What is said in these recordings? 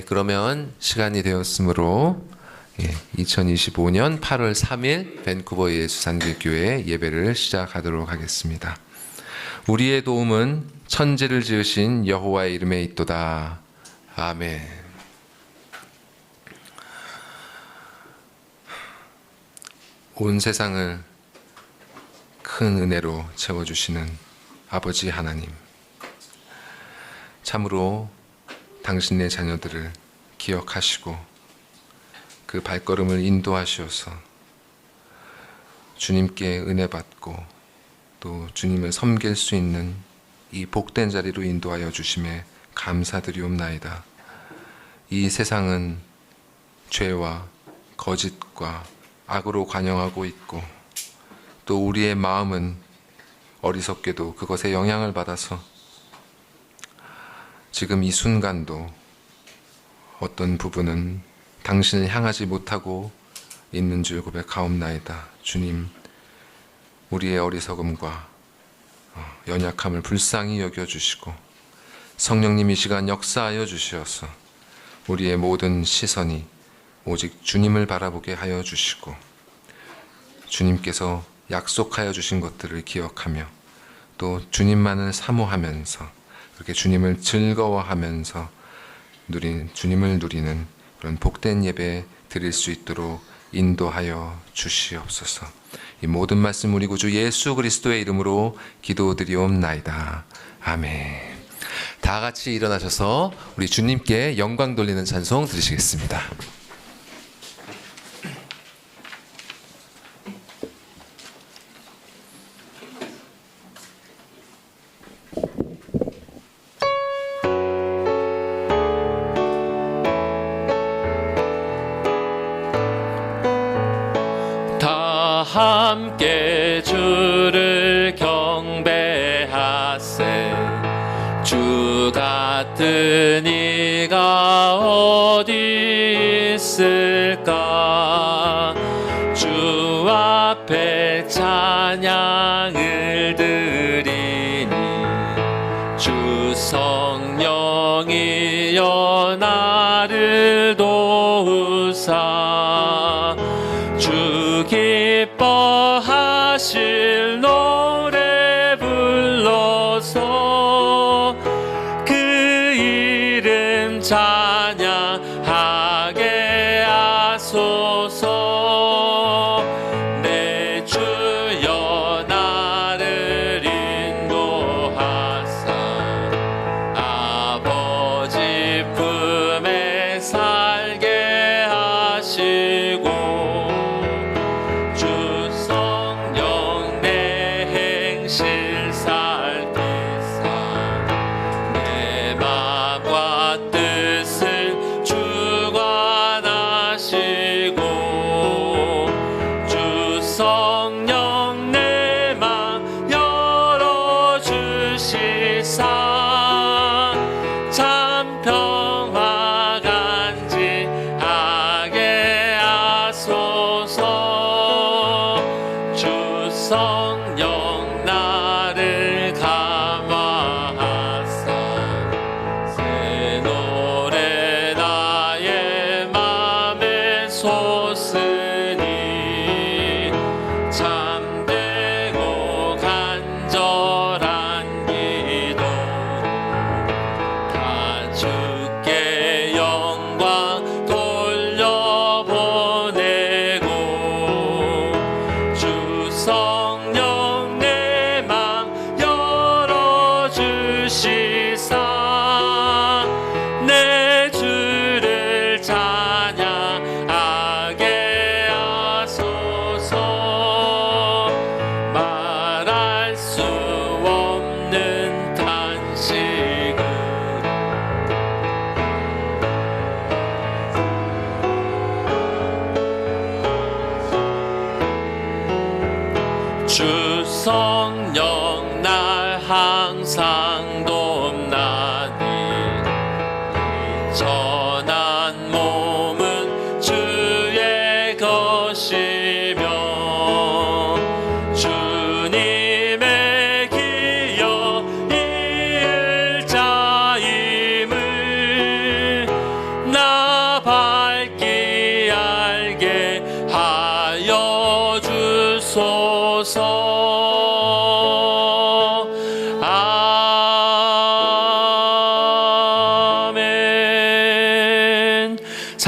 그러면 시간이 되었으므로 2025년 8월 3일 밴쿠버 예수상교회 예배를 시작하도록 하겠습니다. 우리의 도움은 천지를 지으신 여호와의 이름에 있도다. 아멘. 온 세상을 큰 은혜로 채워주시는 아버지 하나님, 참으로 당신의 자녀들을 기억하시고 그 발걸음을 인도하시어서 주님께 은혜 받고 또 주님을 섬길 수 있는 이 복된 자리로 인도하여 주심에 감사드리옵나이다. 이 세상은 죄와 거짓과 악으로 관영하고 있고 또 우리의 마음은 어리석게도 그것에 영향을 받아서 지금 이 순간도 어떤 부분은 당신을 향하지 못하고 있는 줄 고백하옵나이다. 주님, 우리의 어리석음과 연약함을 불쌍히 여겨주시고 성령님 이 시간 역사하여 주시어서 우리의 모든 시선이 오직 주님을 바라보게 하여 주시고 주님께서 약속하여 주신 것들을 기억하며 또 주님만을 사모하면서 그렇게 주님을 즐거워하면서 주님을 누리는 그런 복된 예배 드릴 수 있도록 인도하여 주시옵소서. 이 모든 말씀 우리 구주 예수 그리스도의 이름으로 기도드리옵나이다. 아멘. 다 같이 일어나셔서 우리 주님께 영광 돌리는 찬송 드리시겠습니다. 함께 주를 경배하세. 주 같은 이가 어디 있을까. 주 앞에 찬양을 드리니 주 성령이여 나를 도우사. 주 기뻐하실 노래 불러서 그 이름 찬양하게 하소서. 내 주여 나를 인도하사 아버지 품에 살게 하시고 살피사 내 맘과 뜻을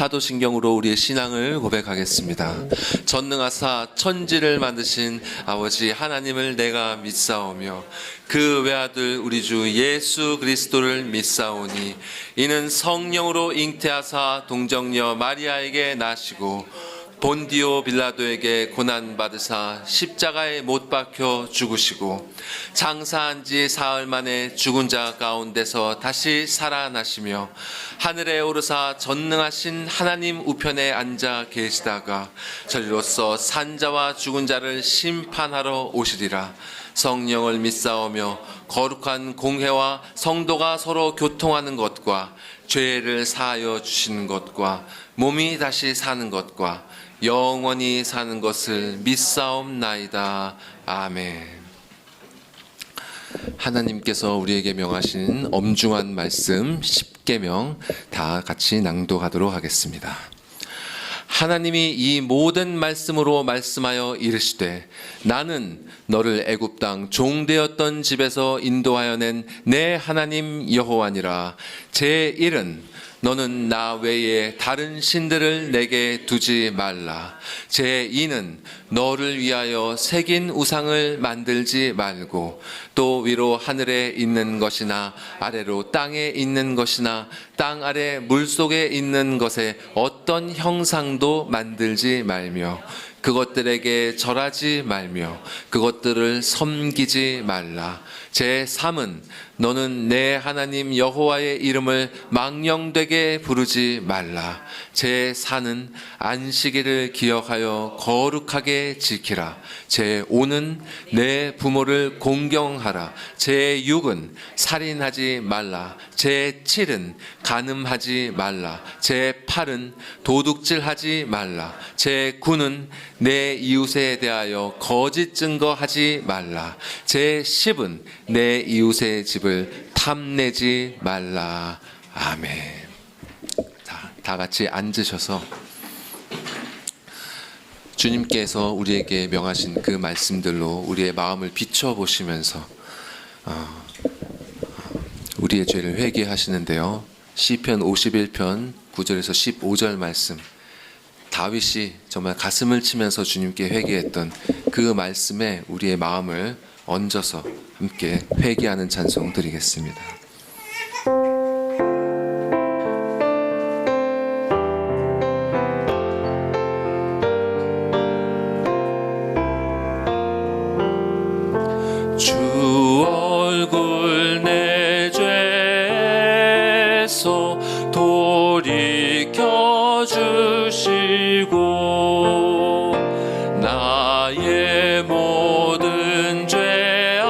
사도신경으로 우리의 신앙을 고백하겠습니다. 전능하사 천지를 만드신 아버지 하나님을 내가 믿사오며 그 외아들 우리 주 예수 그리스도를 믿사오니 이는 성령으로 잉태하사 동정녀 마리아에게 나시고 본디오 빌라도에게 고난받으사 십자가에 못 박혀 죽으시고 장사한 지 사흘 만에 죽은 자 가운데서 다시 살아나시며 하늘에 오르사 전능하신 하나님 우편에 앉아 계시다가 저리로서 산자와 죽은 자를 심판하러 오시리라. 성령을 믿사오며 거룩한 공회와 성도가 서로 교통하는 것과 죄를 사하여 주시는 것과 몸이 다시 사는 것과 영원히 사는 것을 믿사옵나이다. 아멘. 하나님께서 우리에게 명하신 엄중한 말씀 10계명 다 같이 낭독하도록 하겠습니다. 하나님이 이 모든 말씀으로 말씀하여 이르시되 나는 너를 애굽 땅 종되었던 집에서 인도하여 낸 내 하나님 여호와니라. 제1은 너는 나 외에 다른 신들을 내게 두지 말라. 제2는 너를 위하여 새긴 우상을 만들지 말고 또 위로 하늘에 있는 것이나 아래로 땅에 있는 것이나 땅 아래 물속에 있는 것에 어떤 형상도 만들지 말며 그것들에게 절하지 말며 그것들을 섬기지 말라. 제3은 너는 내 하나님 여호와의 이름을 망령되게 부르지 말라. 제4는 안식일을 기억하여 거룩하게 지키라. 제5는 내 부모를 공경하라. 제6은 살인하지 말라. 제7은 간음하지 말라. 제8은 도둑질하지 말라. 제9는 내 이웃에 대하여 거짓 증거하지 말라. 제10은 내 이웃의 집을 탐내지 말라. 아멘. 다 같이 앉으셔서 주님께서 우리에게 명하신 그 말씀들로 우리의 마음을 비춰보시면서 우리의 죄를 회개하시는데요. 시편 51편 9절에서 15절 말씀, 다윗이 정말 가슴을 치면서 주님께 회개했던 그 말씀에 우리의 마음을 얹어서 함께 회개하는 찬송 드리겠습니다. 주 얼굴 내 죄에서 돌이켜 주시고 나의 모든 죄악을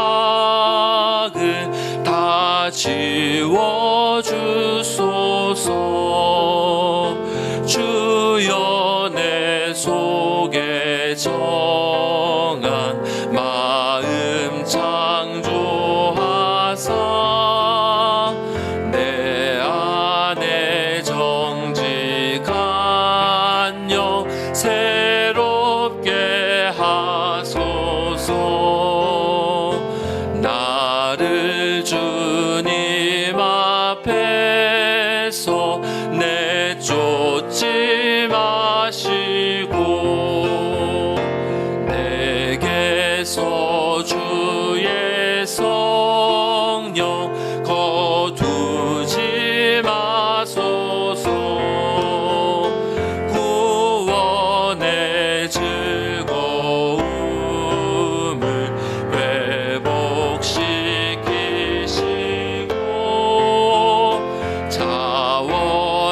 다 지워 주소서. 주여 내 속에 정한 마음 창조하사 내 안에 정직한 영 새롭게 하소서. 나를 주님 앞에서 내쫓지 마시고 내게서 주의 성령 거두지 마소서. 구원의 즐거움을 회복시키시고 자원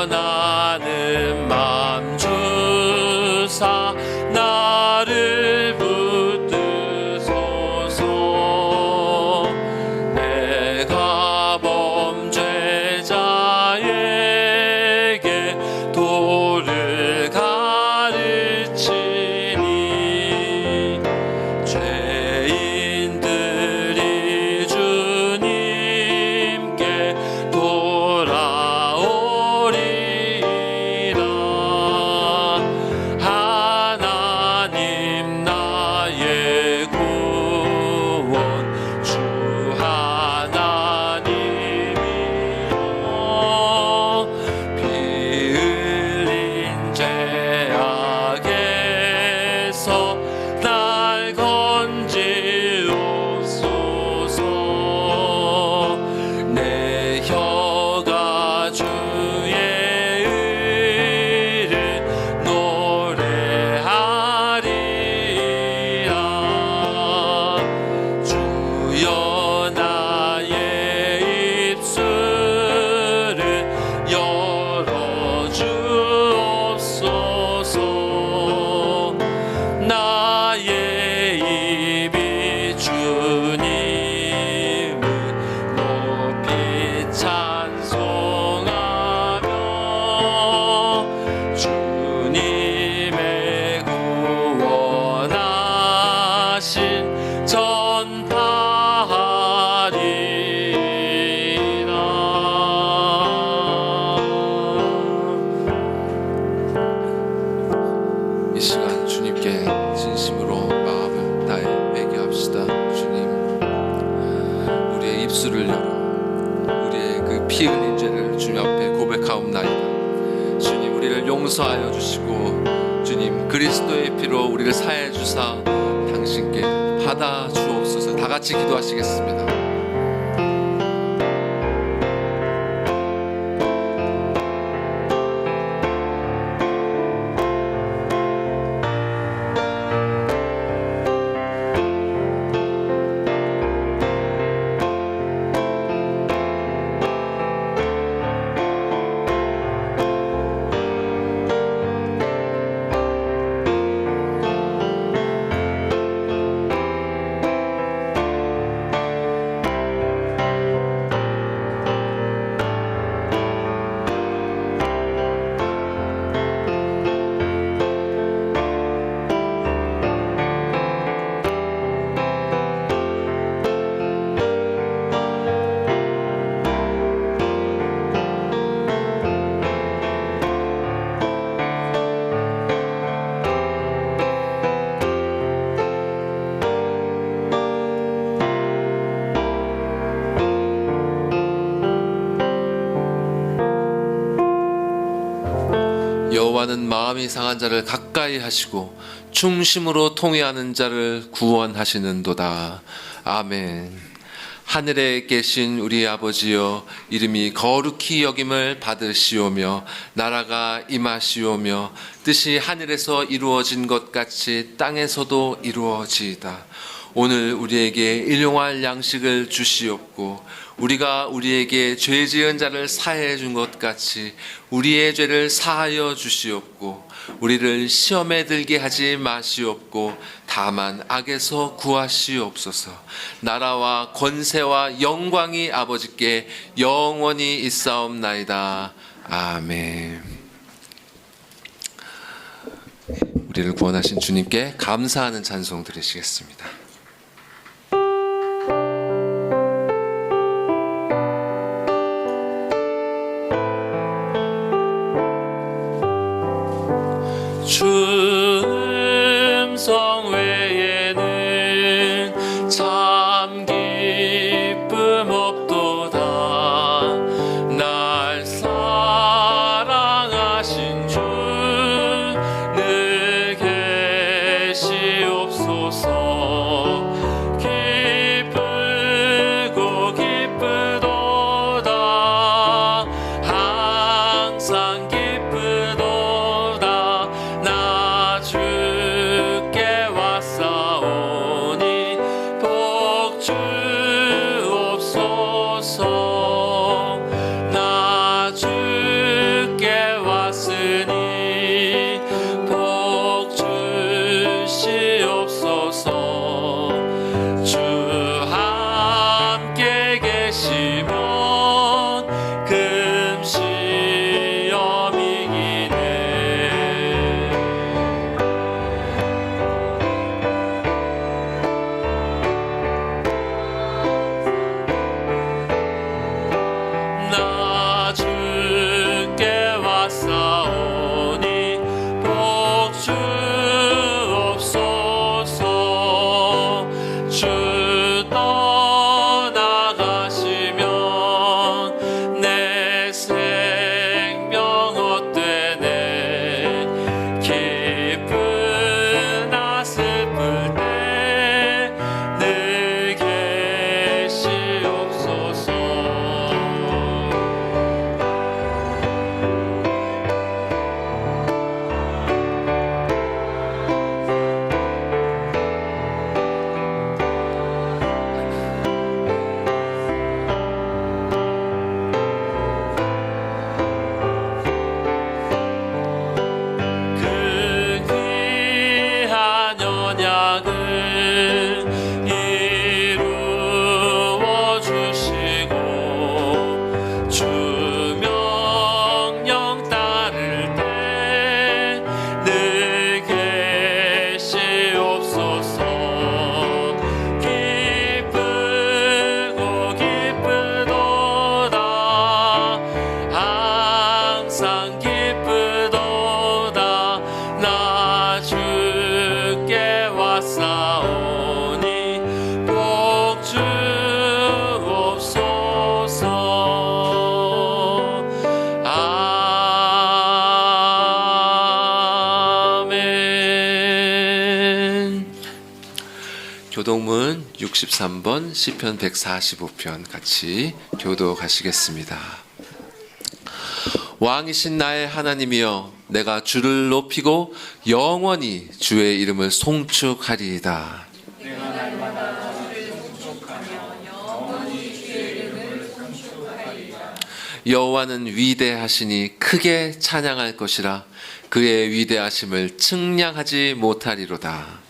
피 흘린 죄를 주님 앞에 고백하옵나이다. 주님, 우리를 용서하여 주시고 주님, 그리스도의 피로 우리를 사해 주사 당신께 받아 주옵소서. 다 같이 기도하시겠습니다. 여호와는 마음이 상한 자를 가까이 하시고 중심으로 통회하는 자를 구원하시는도다. 아멘. 하늘에 계신 우리 아버지여, 이름이 거룩히 여김을 받으시오며 나라가 임하시오며 뜻이 하늘에서 이루어진 것 같이 땅에서도 이루어지이다. 오늘 우리에게 일용할 양식을 주시옵고 우리가 우리에게 죄 지은 자를 사해 준 것 같이 우리의 죄를 사하여 주시옵고 우리를 시험에 들게 하지 마시옵고 다만 악에서 구하시옵소서. 나라와 권세와 영광이 아버지께 영원히 있사옵나이다. 아멘. 우리를 구원하신 주님께 감사하는 찬송 드리시겠습니다. 주 음성 외에는 참 기쁨 없도다. 날 사랑하신 주 늘 계시옵소서. 263번, 시편 145편 같이 교도가시겠습니다. 왕이신 나의 하나님이여, 내가 주를 높이고 영원히 주의 이름을 송축하리이다. 여호와는 위대하시니 크게 찬양할 것이라. 그의 위대하심을 측량하지 못하리로다.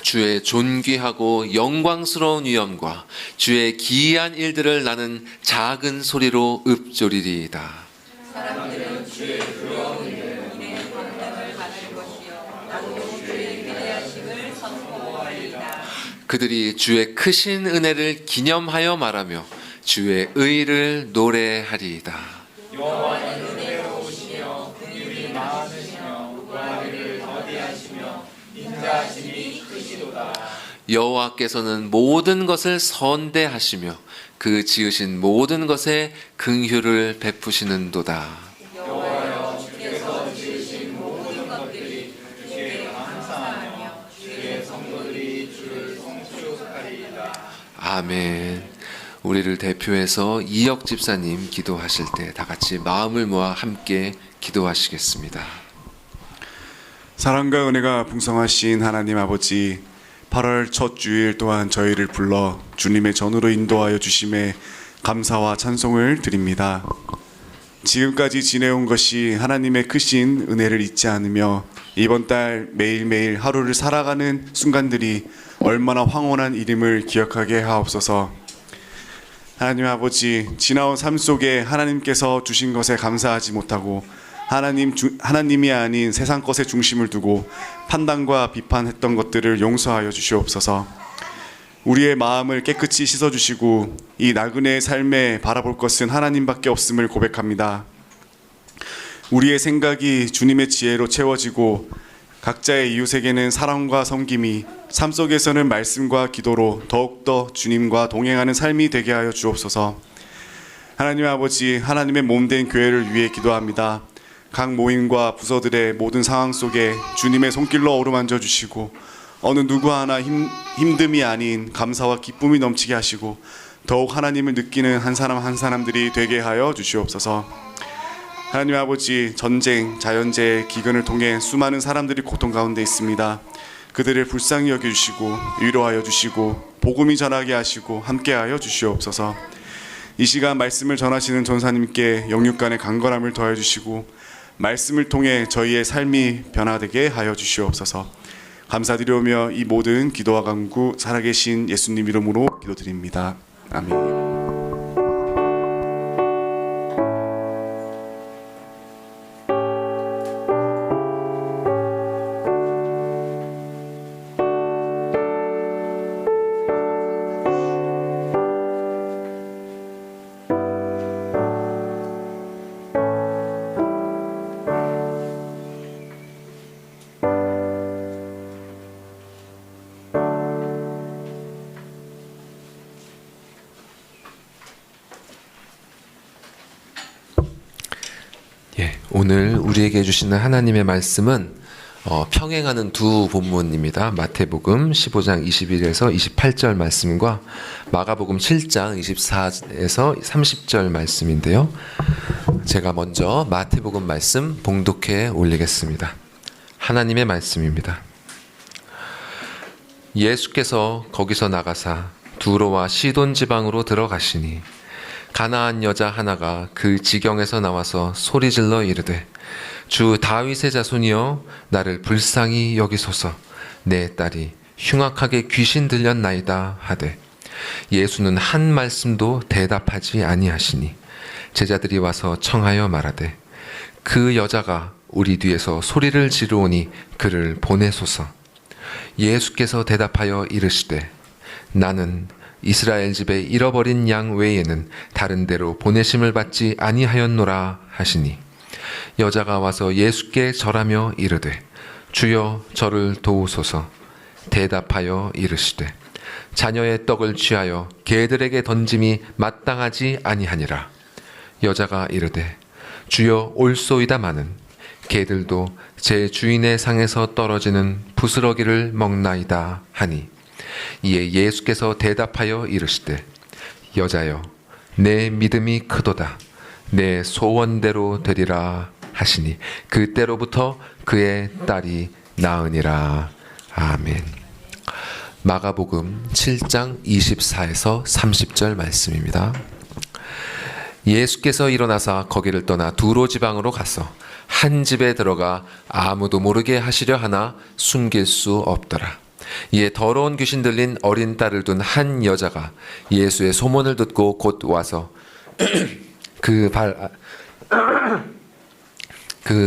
주의 존귀하고 영광스러운 위엄과 주의 기이한 일들을 나는 작은 소리로 읊조리리이다. 그들이 주의 크신 은혜를 기념하여 말하며 주의 의를 노래하리이다. 여호와께서는 모든 것을 선대하시며 그 지으신 모든 것에 긍휼을 베푸시는도다. 아멘. 우리를 대표해서 이혁 집사님 기도하실 때 다 같이 마음을 모아 함께 기도하시겠습니다. 사랑과 은혜가 풍성하신 하나님 아버지, 8월 첫 주일 또한 저희를 불러 주님의 전으로 인도하여 주심에 감사와 찬송을 드립니다. 지금까지 지내온 것이 하나님의 크신 은혜를 잊지 않으며 이번 달 매일매일 하루를 살아가는 순간들이 얼마나 황홀한 일임을 기억하게 하옵소서. 하나님 아버지, 지나온 삶 속에 하나님께서 주신 것에 감사하지 못하고 하나님이 아닌 세상 것에 중심을 두고 판단과 비판했던 것들을 용서하여 주시옵소서. 우리의 마음을 깨끗이 씻어주시고 이 나그네의 삶에 바라볼 것은 하나님밖에 없음을 고백합니다. 우리의 생각이 주님의 지혜로 채워지고 각자의 이웃에게는 사랑과 섬김이, 삶 속에서는 말씀과 기도로 더욱더 주님과 동행하는 삶이 되게 하여 주옵소서. 하나님 아버지, 하나님의 몸된 교회를 위해 기도합니다. 각 모임과 부서들의 모든 상황 속에 주님의 손길로 어루만져 주시고 어느 누구 하나 힘듦이 아닌 감사와 기쁨이 넘치게 하시고 더욱 하나님을 느끼는 한 사람 한 사람들이 되게 하여 주시옵소서. 하나님 아버지, 전쟁, 자연재해, 기근을 통해 수많은 사람들이 고통 가운데 있습니다. 그들을 불쌍히 여겨주시고 위로하여 주시고 복음이 전하게 하시고 함께하여 주시옵소서. 이 시간 말씀을 전하시는 전사님께 영육간의 강건함을 더해 주시고 말씀을 통해 저희의 삶이 변화되게 하여 주시옵소서. 감사드리오며 이 모든 기도와 간구 살아계신 예수님 이름으로 기도드립니다. 아멘. 오늘 우리에게 주시는 하나님의 말씀은 평행하는 두 본문입니다. 마태복음 15장 21에서 28절 말씀과 마가복음 7장 24에서 30절 말씀인데요. 제가 먼저 마태복음 말씀 봉독해 올리겠습니다. 하나님의 말씀입니다. 예수께서 거기서 나가사 두로와 시돈 지방으로 들어가시니 가나안 여자 하나가 그 지경에서 나와서 소리질러 이르되 주 다윗의 자손이여 나를 불쌍히 여기소서. 내 딸이 흉악하게 귀신 들렸나이다 하되 예수는 한 말씀도 대답하지 아니하시니 제자들이 와서 청하여 말하되 그 여자가 우리 뒤에서 소리를 지르오니 그를 보내소서. 예수께서 대답하여 이르시되 나는 이스라엘 집에 잃어버린 양 외에는 다른 데로 보내심을 받지 아니하였노라 하시니 여자가 와서 예수께 절하며 이르되 주여 저를 도우소서. 대답하여 이르시되 자녀의 떡을 취하여 개들에게 던짐이 마땅하지 아니하니라. 여자가 이르되 주여 올소이다마는 개들도 제 주인의 상에서 떨어지는 부스러기를 먹나이다 하니 이에 예수께서 대답하여 이르시되 여자여 내 믿음이 크도다 내 소원대로 되리라 하시니 그때로부터 그의 딸이 나으니라. 아멘. 마가복음 7장 24에서 30절 말씀입니다. 예수께서 일어나사 거기를 떠나 두로 지방으로 가서 한 집에 들어가 아무도 모르게 하시려 하나 숨길 수 없더라. 이에 더러운 귀신 들린 어린 딸을 둔 한 여자가 예수의 소문을 듣고 곧 와서 그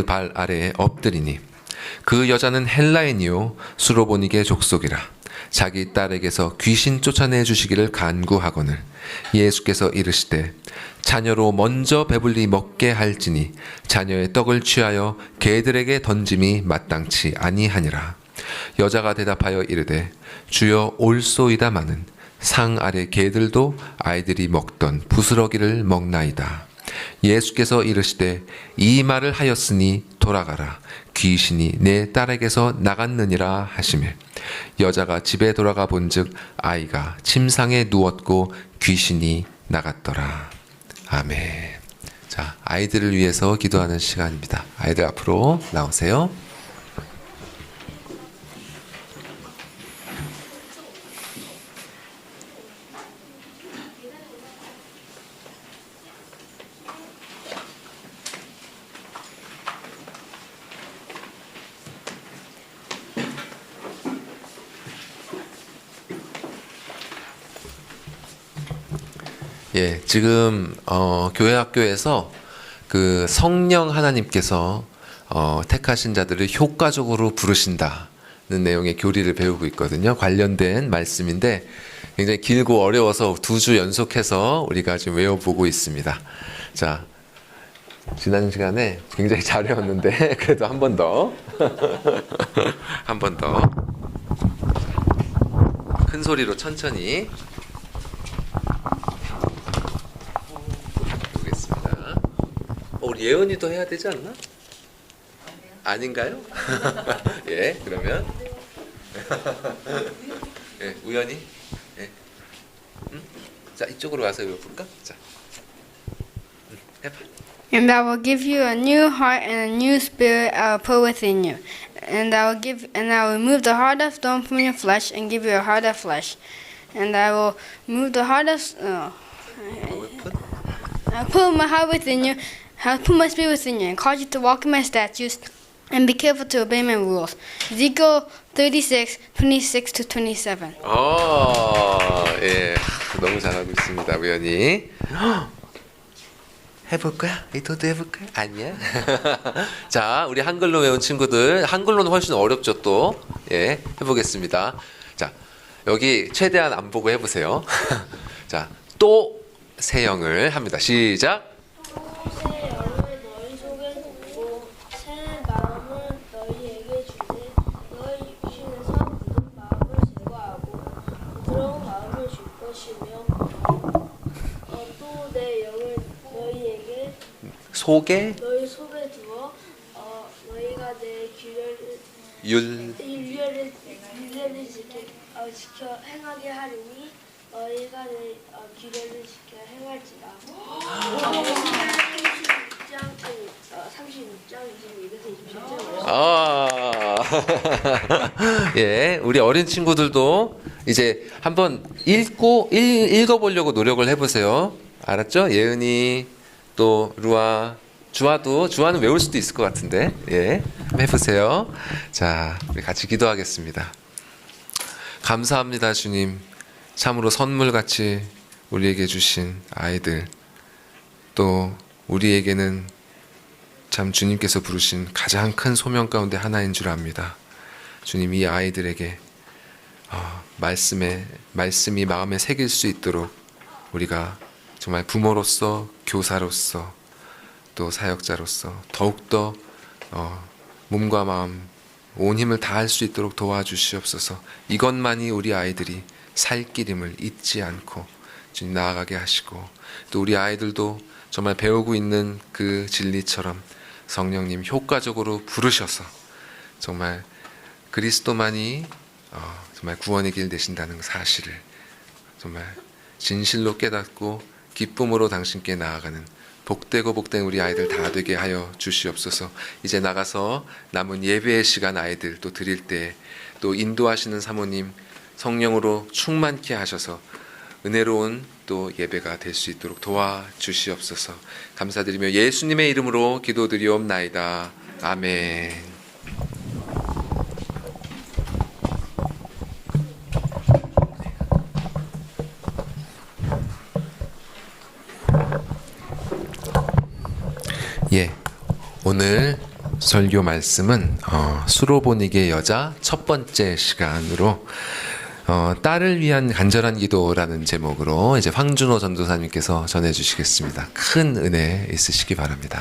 발 아래에 엎드리니 그 여자는 헬라인이요 수로보니게 족속이라. 자기 딸에게서 귀신 쫓아내 주시기를 간구하거늘 예수께서 이르시되 자녀로 먼저 배불리 먹게 할지니 자녀의 떡을 취하여 개들에게 던짐이 마땅치 아니하니라. 여자가 대답하여 이르되 주여 올소이다마는 상 아래 개들도 아이들이 먹던 부스러기를 먹나이다. 예수께서 이르시되 이 말을 하였으니 돌아가라 귀신이 내 딸에게서 나갔느니라 하시매 여자가 집에 돌아가 본즉 아이가 침상에 누웠고 귀신이 나갔더라. 아멘. 자, 아이들을 위해서 기도하는 시간입니다. 아이들 앞으로 나오세요. 예, 지금 교회 학교에서 그 성령 하나님께서 택하신 자들을 효과적으로 부르신다는 내용의 교리를 배우고 있거든요. 관련된 말씀인데 굉장히 길고 어려워서 2주 연속해서 우리가 지금 외워보고 있습니다. 자, 지난 시간에 굉장히 잘 외웠는데 그래도 한 번 더 한 번 더 큰 소리로 천천히 우리 예은이도 해야 되지 않나? 아닌가요? 예, 그러면 예, 우연히 예. 자, 이쪽으로 와서 읽어볼까? 자, 해봐. And I will give you a new heart and a new spirit I will put within you. And I will remove the heart of stone from your flesh and give you a heart of flesh. And I will remove the heart of I'll put my heart within you. I'll put my spirit within you and cause you to walk in my statutes and be careful to obey my rules. Ezekiel 36, 26 to 27. 예, 너무 잘하고 있습니다, 우연히. 해볼 거야? 너도 해볼 거야? 아니야? 자, 우리 한글로 외운 친구들, 한글로는 훨씬 어렵죠, 또. 예, 해보겠습니다. 자, 여기 최대한 안 보고 해보세요. 자, 또 세영을 합니다. 시작. 새 영을 너희 속에 두고 새 마음을 너희에게 주되 너희 육신에서 굳은 마음을 제거하고 부드러운 마음을 줄 것이며 또 내 영을 너희에게 너희 속에 두어 너희가 내 윤례를 지켜 행하게 하리니 너희가 내 규례를 지켜 행할지라. 36장 22에서 27절. 예, 우리 어린 친구들도 이제 한번 읽어보려고 노력을 해보세요. 알았죠? 예은이, 또 루아, 주아는 외울 수도 있을 것 같은데, 예, 한번 해보세요. 자, 우리 같이 기도하겠습니다. 감사합니다, 주님. 참으로 선물같이 우리에게 주신 아이들, 또 우리에게는 참 주님께서 부르신 가장 큰 소명 가운데 하나인 줄 압니다. 주님, 이 아이들에게 말씀이 마음에 새길 수 있도록 우리가 정말 부모로서, 교사로서, 또 사역자로서 더욱더 몸과 마음 온 힘을 다할 수 있도록 도와주시옵소서. 이것만이 우리 아이들이 살 길임을 잊지 않고 주님 나아가게 하시고, 또 우리 아이들도 정말 배우고 있는 그 진리처럼 성령님 효과적으로 부르셔서 정말 그리스도만이 정말 구원의 길 되신다는 사실을 정말 진실로 깨닫고 기쁨으로 당신께 나아가는 복되고 복된 우리 아이들 다 되게 하여 주시옵소서. 이제 나가서 남은 예배의 시간 아이들 또 드릴 때 또 인도하시는 사모님 성령으로 충만케 하셔서 은혜로운 또 예배가 될 수 있도록 도와주시옵소서. 감사드리며 예수님의 이름으로 기도드리옵나이다. 아멘. 예, 오늘 설교 말씀은 수로보니게 여자 첫 번째 시간으로 딸을 위한 간절한 기도라는 제목으로 이제 황준호 전도사님께서 전해주시겠습니다. 큰 은혜 있으시기 바랍니다.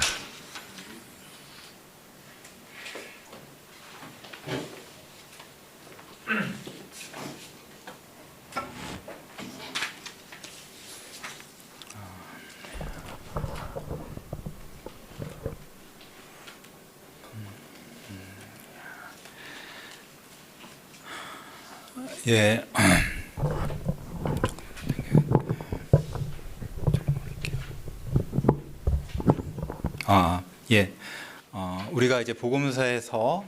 예. 예. 우리가 이제 복음서에서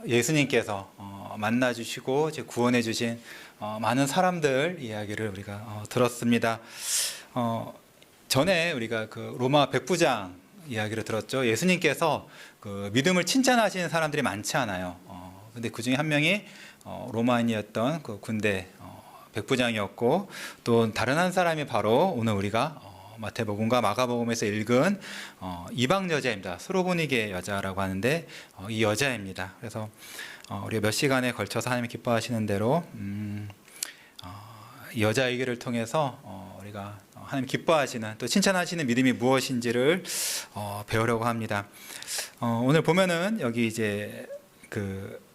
예수님께서 만나 주시고 이제 구원해 주신 많은 사람들 이야기를 우리가 들었습니다. 전에 우리가 그 로마 백부장 이야기를 들었죠. 예수님께서 그 믿음을 칭찬하시는 사람들이 많지 않아요. 근데 그 중에 한 명이 로마인이었던 그 군대 백부장이었고, 또 다른 한 사람이 바로 오늘 우리가 마태복음과 마가복음에서 읽은 이방 여자입니다. 수로보니게 여자라고 하는데 이 여자입니다. 그래서 우리가 몇 시간에 걸쳐서 하나님이 기뻐하시는 대로 이 여자 얘기를 통해서 우리가 하나님 기뻐하시는 또 칭찬하시는 믿음이 무엇인지를 배우려고 합니다. 오늘 보면은 여기 이제 그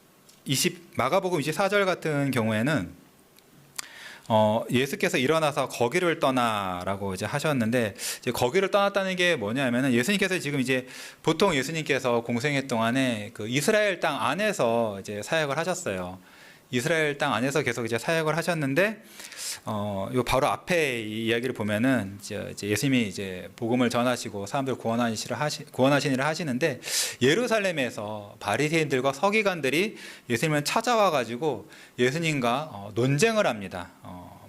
마가복음 24절 같은 경우에는 예수께서 일어나서 거기를 떠나라고 이제 하셨는데, 이제 거기를 떠났다는 게 뭐냐면은 예수님께서 지금 이제 보통 예수님께서 공생애 동안에 그 이스라엘 땅 안에서 이제 사역을 하셨어요. 이스라엘 땅 안에서 계속 이제 사역을 하셨는데, 요 바로 앞에 이 이야기를 보면은 이제 예수님이 이제 복음을 전하시고 사람들 구원하신 일을 하시는데, 예루살렘에서 바리새인들과 서기관들이 예수님을 찾아와 가지고 예수님과 논쟁을 합니다.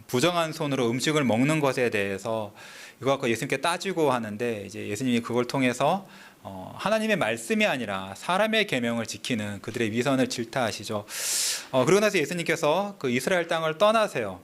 부정한 손으로 음식을 먹는 것에 대해서 이거 갖고 예수님께 따지고 하는데, 이제 예수님이 그걸 통해서 하나님의 말씀이 아니라 사람의 계명을 지키는 그들의 위선을 질타하시죠. 그러고 나서 예수님께서 그 이스라엘 땅을 떠나세요.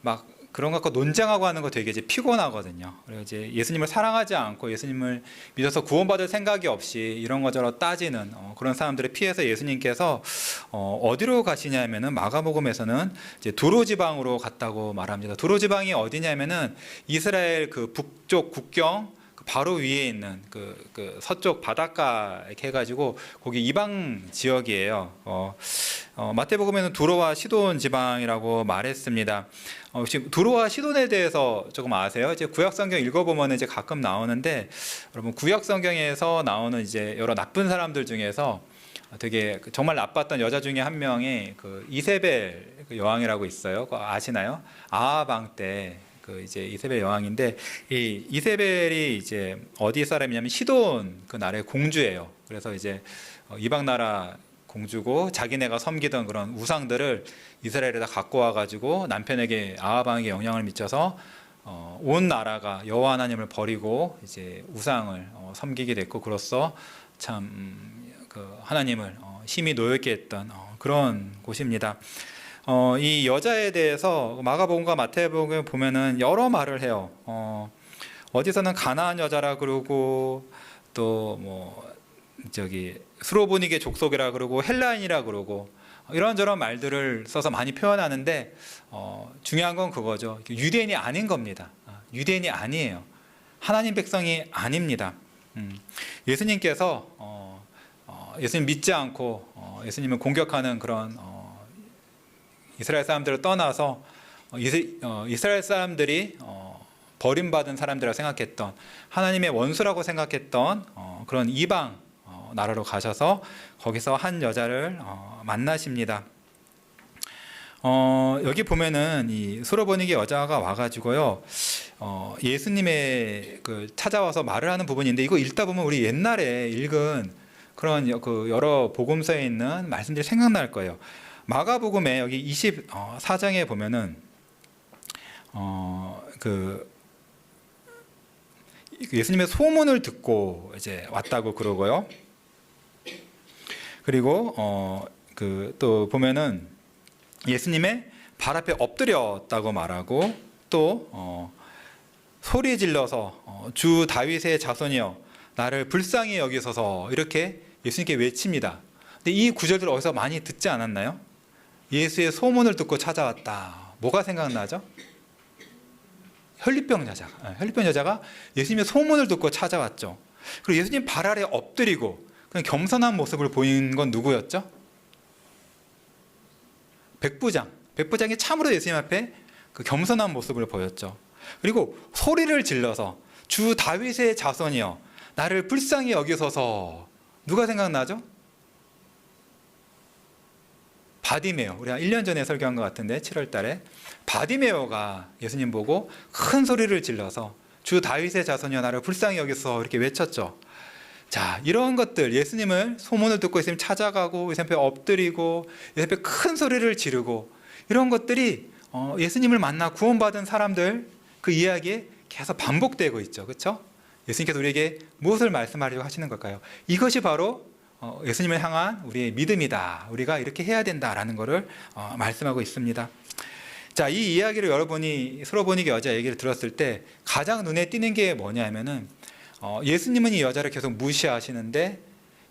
막 그런 것 갖고 논쟁하고 하는 거 되게 이제 피곤하거든요. 그리고 이제 예수님을 사랑하지 않고 예수님을 믿어서 구원받을 생각이 없이 이런 거저런 따지는 그런 사람들을 피해서 예수님께서 어디로 가시냐면은 마가복음에서는 이제 두로 지방으로 갔다고 말합니다. 두로 지방이 어디냐면은 이스라엘 그 북쪽 국경 바로 위에 있는 그 서쪽 바닷가 이렇게 해가지고 거기 이방 지역이에요. 마태복음에는 두로와 시돈 지방이라고 말했습니다. 혹시 두로와 시돈에 대해서 조금 아세요? 이제 구약성경 읽어보면 이제 가끔 나오는데, 여러분 구약성경에서 나오는 이제 여러 나쁜 사람들 중에서 되게 정말 나빴던 여자 중에 한 명이 그 이세벨 여왕이라고 있어요. 그거 아시나요? 아합 왕 때. 그 이제 이세벨 여왕인데, 이 이세벨이 이제 어디 사람이냐면 시돈 그 나라의 공주예요. 그래서 이제 이방 나라 공주고 자기네가 섬기던 그런 우상들을 이스라엘에다 갖고 와가지고 남편에게 아합 왕에게 영향을 미쳐서 온 나라가 여호와 하나님을 버리고 이제 우상을 섬기게 됐고, 그로써 참 그 하나님을 심히 노엽게 했던 그런 곳입니다. 이 여자에 대해서 마가복음과 마태복음에 보면은 여러 말을 해요. 어디서는 가나안 여자라 그러고, 또 뭐 저기 수로보니게 족속이라 그러고 헬라인이라 그러고 이런저런 말들을 써서 많이 표현하는데, 중요한 건 그거죠. 유대인이 아닌 겁니다. 유대인이 아니에요. 하나님 백성이 아닙니다. 예수님께서 예수님 믿지 않고 예수님을 공격하는 그런 이스라엘 사람들을 떠나서 이스라엘 사람들이 버림받은 사람들이라고 생각했던 하나님의 원수라고 생각했던 그런 이방 나라로 가셔서 거기서 한 여자를 만나십니다. 여기 보면은 이 수로보니게 여자가 와가지고요, 예수님의 찾아와서 말을 하는 부분인데, 이거 읽다 보면 우리 옛날에 읽은 그런 그 여러 복음서에 있는 말씀들이 생각날 거예요. 마가복음에 여기 24장에 보면은 예수님의 소문을 듣고 이제 왔다고 그러고요. 그리고 또 보면은 예수님의 발 앞에 엎드렸다고 말하고, 또 소리 질러서 주 다윗의 자손이여 나를 불쌍히 여기소서 이렇게 예수님께 외칩니다. 근데 이 구절들 어디서 많이 듣지 않았나요? 예수의 소문을 듣고 찾아왔다. 뭐가 생각나죠? 혈리병 여자가 예수님의 소문을 듣고 찾아왔죠. 그리고 예수님 발 아래 엎드리고 그냥 겸손한 모습을 보인 건 누구였죠? 백부장이 참으로 예수님 앞에 그 겸손한 모습을 보였죠. 그리고 소리를 질러서 주 다윗의 자손이여 나를 불쌍히 여기소서. 누가 생각나죠? 바디메오. 우리가 1년 전에 설교한 것 같은데 7월 달에 바디메오가 예수님 보고 큰 소리를 질러서 주 다윗의 자손이여 나를 불쌍히 여기소서 이렇게 외쳤죠. 자, 이런 것들, 예수님을 소문을 듣고 예수님 찾아가고 예수님 앞에 엎드리고 예수님 앞에 큰 소리를 지르고, 이런 것들이 예수님을 만나 구원받은 사람들 그 이야기에 계속 반복되고 있죠. 그렇죠? 예수님께서 우리에게 무엇을 말씀하려고 하시는 걸까요? 이것이 바로 예수님을 향한 우리의 믿음이다. 우리가 이렇게 해야 된다라는 것을 말씀하고 있습니다. 자, 이 이야기를 여러분이 수로보니게 여자 얘기를 들었을 때 가장 눈에 띄는 게 뭐냐면은 예수님은 이 여자를 계속 무시하시는데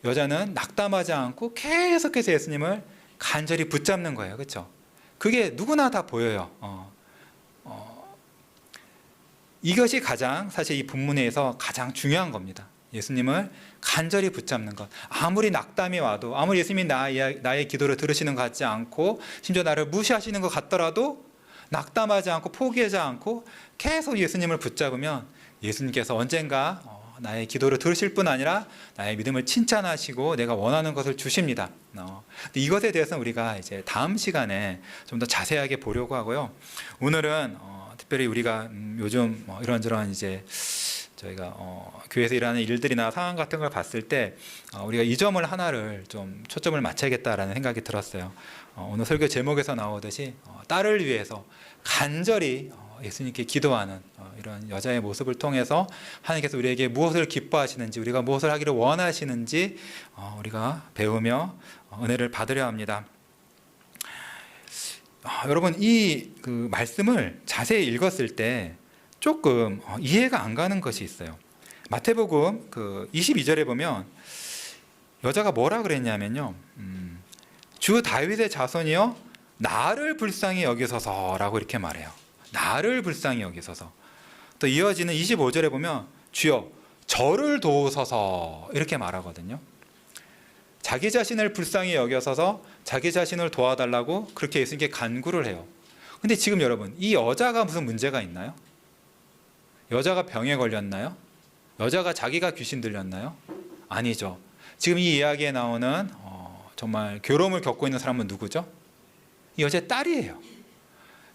여자는 낙담하지 않고 계속해서 예수님을 간절히 붙잡는 거예요. 그렇죠? 그게 누구나 다 보여요. 이것이 사실 이 본문에서 가장 중요한 겁니다. 예수님을 간절히 붙잡는 것. 아무리 낙담이 와도, 아무리 예수님이 나의 기도를 들으시는 것 같지 않고 심지어 나를 무시하시는 것 같더라도 낙담하지 않고 포기하지 않고 계속 예수님을 붙잡으면 예수님께서 언젠가 나의 기도를 들으실 뿐 아니라 나의 믿음을 칭찬하시고 내가 원하는 것을 주십니다. 근데 이것에 대해서는 우리가 이제 다음 시간에 좀 더 자세하게 보려고 하고요. 오늘은 특별히 우리가 요즘 이런저런 이제 저희가 교회에서 일하는 일들이나 상황 같은 걸 봤을 때 우리가 이 점을 하나를 좀 초점을 맞춰야겠다라는 생각이 들었어요. 오늘 설교 제목에서 나오듯이 딸을 위해서 간절히 예수님께 기도하는 이런 여자의 모습을 통해서 하나님께서 우리에게 무엇을 기뻐하시는지, 우리가 무엇을 하기를 원하시는지 우리가 배우며 은혜를 받으려 합니다. 여러분, 이 말씀을 자세히 읽었을 때 조금 이해가 안 가는 것이 있어요. 마태복음 22절에 보면 여자가 뭐라 그랬냐면요, 주 다윗의 자손이여 나를 불쌍히 여기소서라고 이렇게 말해요. 나를 불쌍히 여기소서. 또 이어지는 25절에 보면 주여 저를 도우소서 이렇게 말하거든요. 자기 자신을 불쌍히 여겨서서 자기 자신을 도와달라고 그렇게 예수님께 간구를 해요. 근데 지금 여러분, 이 여자가 무슨 문제가 있나요? 여자가 병에 걸렸나요? 여자가 자기가 귀신 들렸나요? 아니죠. 지금 이 이야기에 나오는 정말 괴로움을 겪고 있는 사람은 누구죠? 이 여자의 딸이에요.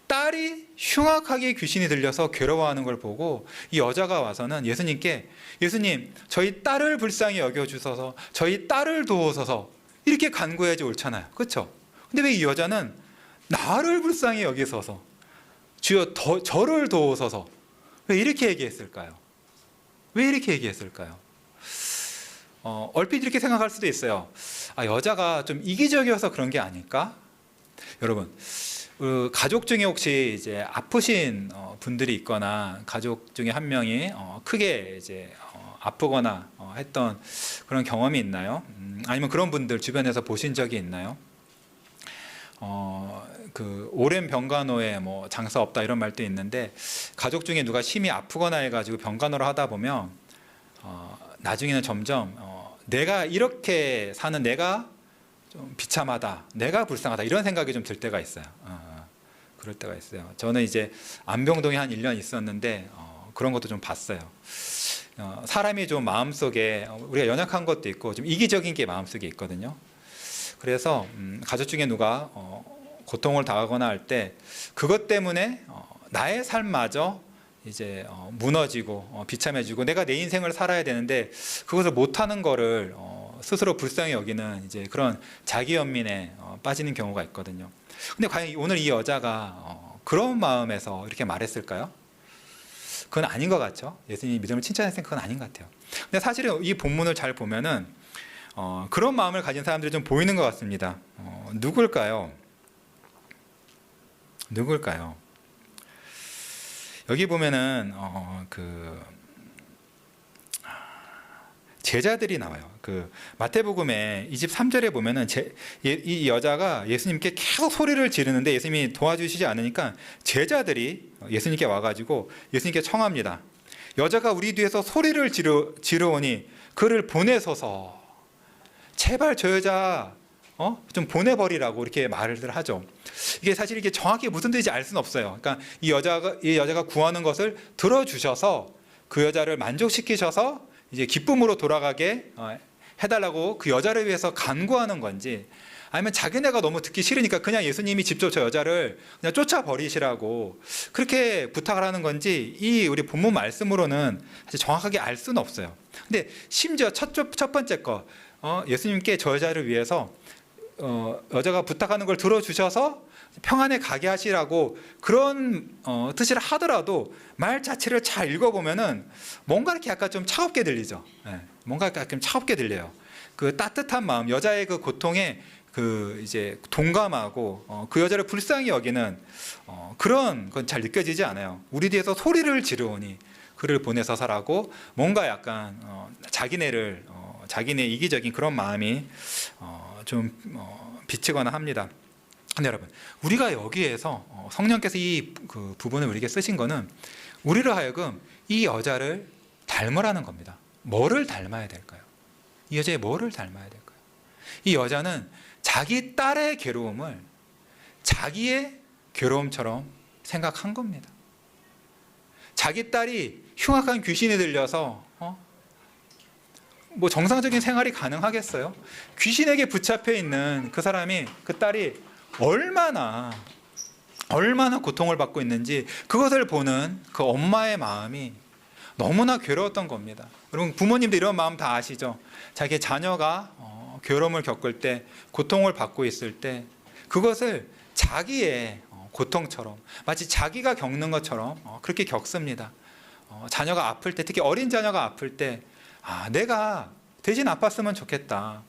딸이 흉악하게 귀신이 들려서 괴로워하는 걸 보고 이 여자가 와서는 예수님께, 예수님 저희 딸을 불쌍히 여겨주소서, 저희 딸을 도우소서 이렇게 간구해야지 옳잖아요. 그렇죠? 근데 왜 이 여자는 나를 불쌍히 여기소서, 주여 저를 도우소서, 왜 이렇게 얘기했을까요? 왜 이렇게 얘기했을까요? 얼핏 이렇게 생각할 수도 있어요. 여자가 좀 이기적이어서 그런 게 아닐까? 여러분, 가족 중에 혹시 이제 아프신 분들이 있거나 가족 중에 한 명이 크게 이제 아프거나 했던 그런 경험이 있나요? 아니면 그런 분들 주변에서 보신 적이 있나요? 오랜 병간호에 뭐 장사 없다 이런 말도 있는데, 가족 중에 누가 심히 아프거나 해가지고 병간호를 하다 보면 나중에는 점점 내가 이렇게 사는 내가 좀 비참하다, 내가 불쌍하다 이런 생각이 좀 들 때가 있어요. 그럴 때가 있어요. 저는 이제 안병동에 한 1년 있었는데 그런 것도 좀 봤어요. 사람이 좀 마음속에 우리가 연약한 것도 있고 좀 이기적인 게 마음속에 있거든요. 그래서 가족 중에 누가 고통을 당하거나 할 때 그것 때문에 나의 삶마저 이제 무너지고 비참해지고 내가 내 인생을 살아야 되는데 그것을 못하는 거를 스스로 불쌍히 여기는 이제 그런 자기 연민에 빠지는 경우가 있거든요. 근데 과연 오늘 이 여자가 그런 마음에서 이렇게 말했을까요? 그건 아닌 것 같죠. 예수님이 믿음을 칭찬했으니까 그건 아닌 것 같아요. 근데 사실은 이 본문을 잘 보면은 그런 마음을 가진 사람들이 좀 보이는 것 같습니다. 누굴까요? 누굴까요? 여기 보면은 제자들이 나와요. 그 마태복음에 23절에 보면은 이 여자가 예수님께 계속 소리를 지르는데 예수님이 도와주시지 않으니까 제자들이 예수님께 와가지고 예수님께 청합니다. 여자가 우리 뒤에서 소리를 지르오니 그를 보내소서. 제발 저 여자 좀 보내버리라고 이렇게 말을 하죠. 이게 사실 이게 정확히 무슨 뜻인지 알 수는 없어요. 그러니까 이 여자가 구하는 것을 들어주셔서 그 여자를 만족시키셔서 이제 기쁨으로 돌아가게 해달라고 그 여자를 위해서 간구하는 건지, 아니면 자기네가 너무 듣기 싫으니까 그냥 예수님이 직접 저 여자를 그냥 쫓아버리시라고 그렇게 부탁을 하는 건지 이 우리 본문 말씀으로는 사실 정확하게 알 수는 없어요. 근데 심지어 첫 번째 거 예수님께 저 여자를 위해서 여자가 부탁하는 걸 들어주셔서 평안에 가게 하시라고 그런 뜻이라 하더라도 말 자체를 잘 읽어보면은 뭔가 이렇게 약간 좀 차갑게 들리죠. 뭔가 약간 차갑게 들려요. 그 따뜻한 마음, 여자의 그 고통에 그 이제 동감하고 그 여자를 불쌍히 여기는 그런 건 잘 느껴지지 않아요. 우리 뒤에서 소리를 지르오니 그를 보내서사라고 뭔가 약간 자기네 이기적인 그런 마음이 좀 비치거나 합니다. 근데 여러분, 우리가 여기에서 성령께서 그 부분을 우리에게 쓰신 거는 우리로 하여금 이 여자를 닮으라는 겁니다. 뭐를 닮아야 될까요? 이 여자의 뭐를 닮아야 될까요? 이 여자는 자기 딸의 괴로움을 자기의 괴로움처럼 생각한 겁니다. 자기 딸이 흉악한 귀신에 들려서 뭐 정상적인 생활이 가능하겠어요? 귀신에게 붙잡혀 있는 그 딸이 얼마나 고통을 받고 있는지 그것을 보는 그 엄마의 마음이 너무나 괴로웠던 겁니다. 여러분, 부모님도 이런 마음 다 아시죠? 자기 자녀가 괴로움을 겪을 때, 고통을 받고 있을 때 그것을 자기의 고통처럼, 마치 자기가 겪는 것처럼 그렇게 겪습니다. 자녀가 아플 때, 특히 어린 자녀가 아플 때 내가 대신 아팠으면 좋겠다.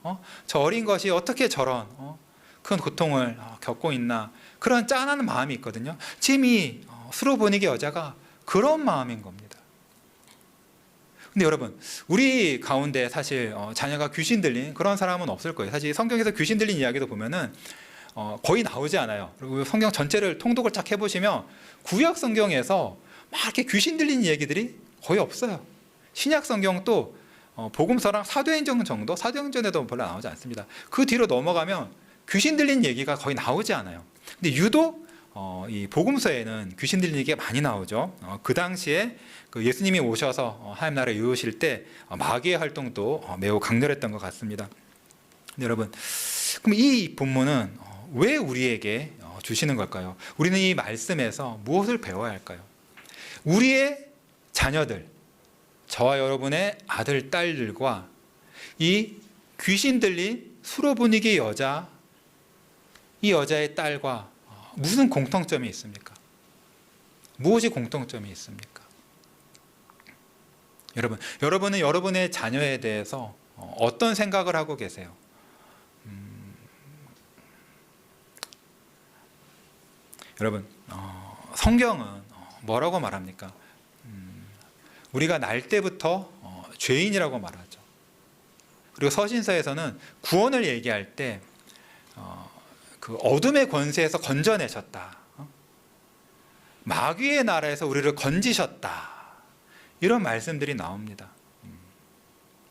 저 어린 것이 어떻게 저런 큰 고통을 겪고 있나, 그런 짠한 마음이 있거든요. 지금 이 수로보니게 여자가 그런 마음인 겁니다. 근데 여러분, 우리 가운데 사실 자녀가 귀신 들린 그런 사람은 없을 거예요. 사실 성경에서 귀신 들린 이야기도 보면은 거의 나오지 않아요. 그리고 성경 전체를 통독을 쫙 해보시면 구약 성경에서 막 이렇게 귀신 들린 얘기들이 거의 없어요. 신약 성경도 복음서랑 사도행전 정도, 사도행전에도 별로 나오지 않습니다. 그 뒤로 넘어가면 귀신 들린 얘기가 거의 나오지 않아요. 근데 유독 이 복음서에는 귀신 들린 얘기가 많이 나오죠. 그 당시에 그 예수님이 오셔서 하나님 나라에 이루실 때 마귀의 활동도 매우 강렬했던 것 같습니다. 근데 여러분, 그럼 이 본문은 왜 우리에게 주시는 걸까요? 우리는 이 말씀에서 무엇을 배워야 할까요? 우리의 자녀들, 저와 여러분의 아들, 딸들과 이 귀신 들린 수로보니게 여자, 이 여자의 딸과 무슨 공통점이 있습니까? 무엇이 공통점이 있습니까? 여러분은 여러분의 자녀에 대해서 어떤 생각을 하고 계세요? 여러분, 성경은 뭐라고 말합니까? 우리가 날 때부터 죄인이라고 말하죠. 그리고 서신서에서는 구원을 얘기할 때 그 어둠의 권세에서 건져내셨다, 마귀의 나라에서 우리를 건지셨다, 이런 말씀들이 나옵니다.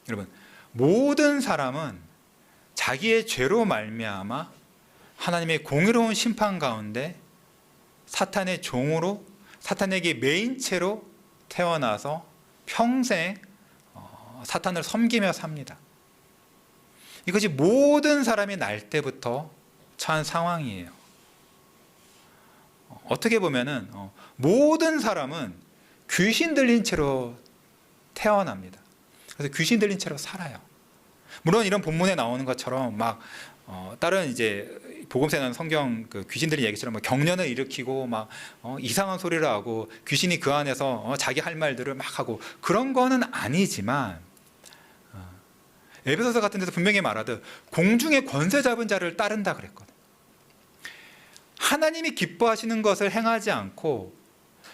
여러분, 모든 사람은 자기의 죄로 말미암아 하나님의 공의로운 심판 가운데 사탄의 종으로, 사탄에게 매인 채로 태어나서 평생 사탄을 섬기며 삽니다. 이것이 모든 사람이 날 때부터 처한 상황이에요. 어떻게 보면은 모든 사람은 귀신 들린 채로 태어납니다. 그래서 귀신 들린 채로 살아요. 물론 이런 본문에 나오는 것처럼 막 다른 이제 복음서에 나오는 성경 그 귀신 들린 얘기처럼 막 경련을 일으키고 막 이상한 소리를 하고 귀신이 그 안에서 자기 할 말들을 막 하고 그런 거는 아니지만 에베소서 같은 데서 분명히 말하듯 공중의 권세 잡은 자를 따른다 그랬거든. 하나님이 기뻐하시는 것을 행하지 않고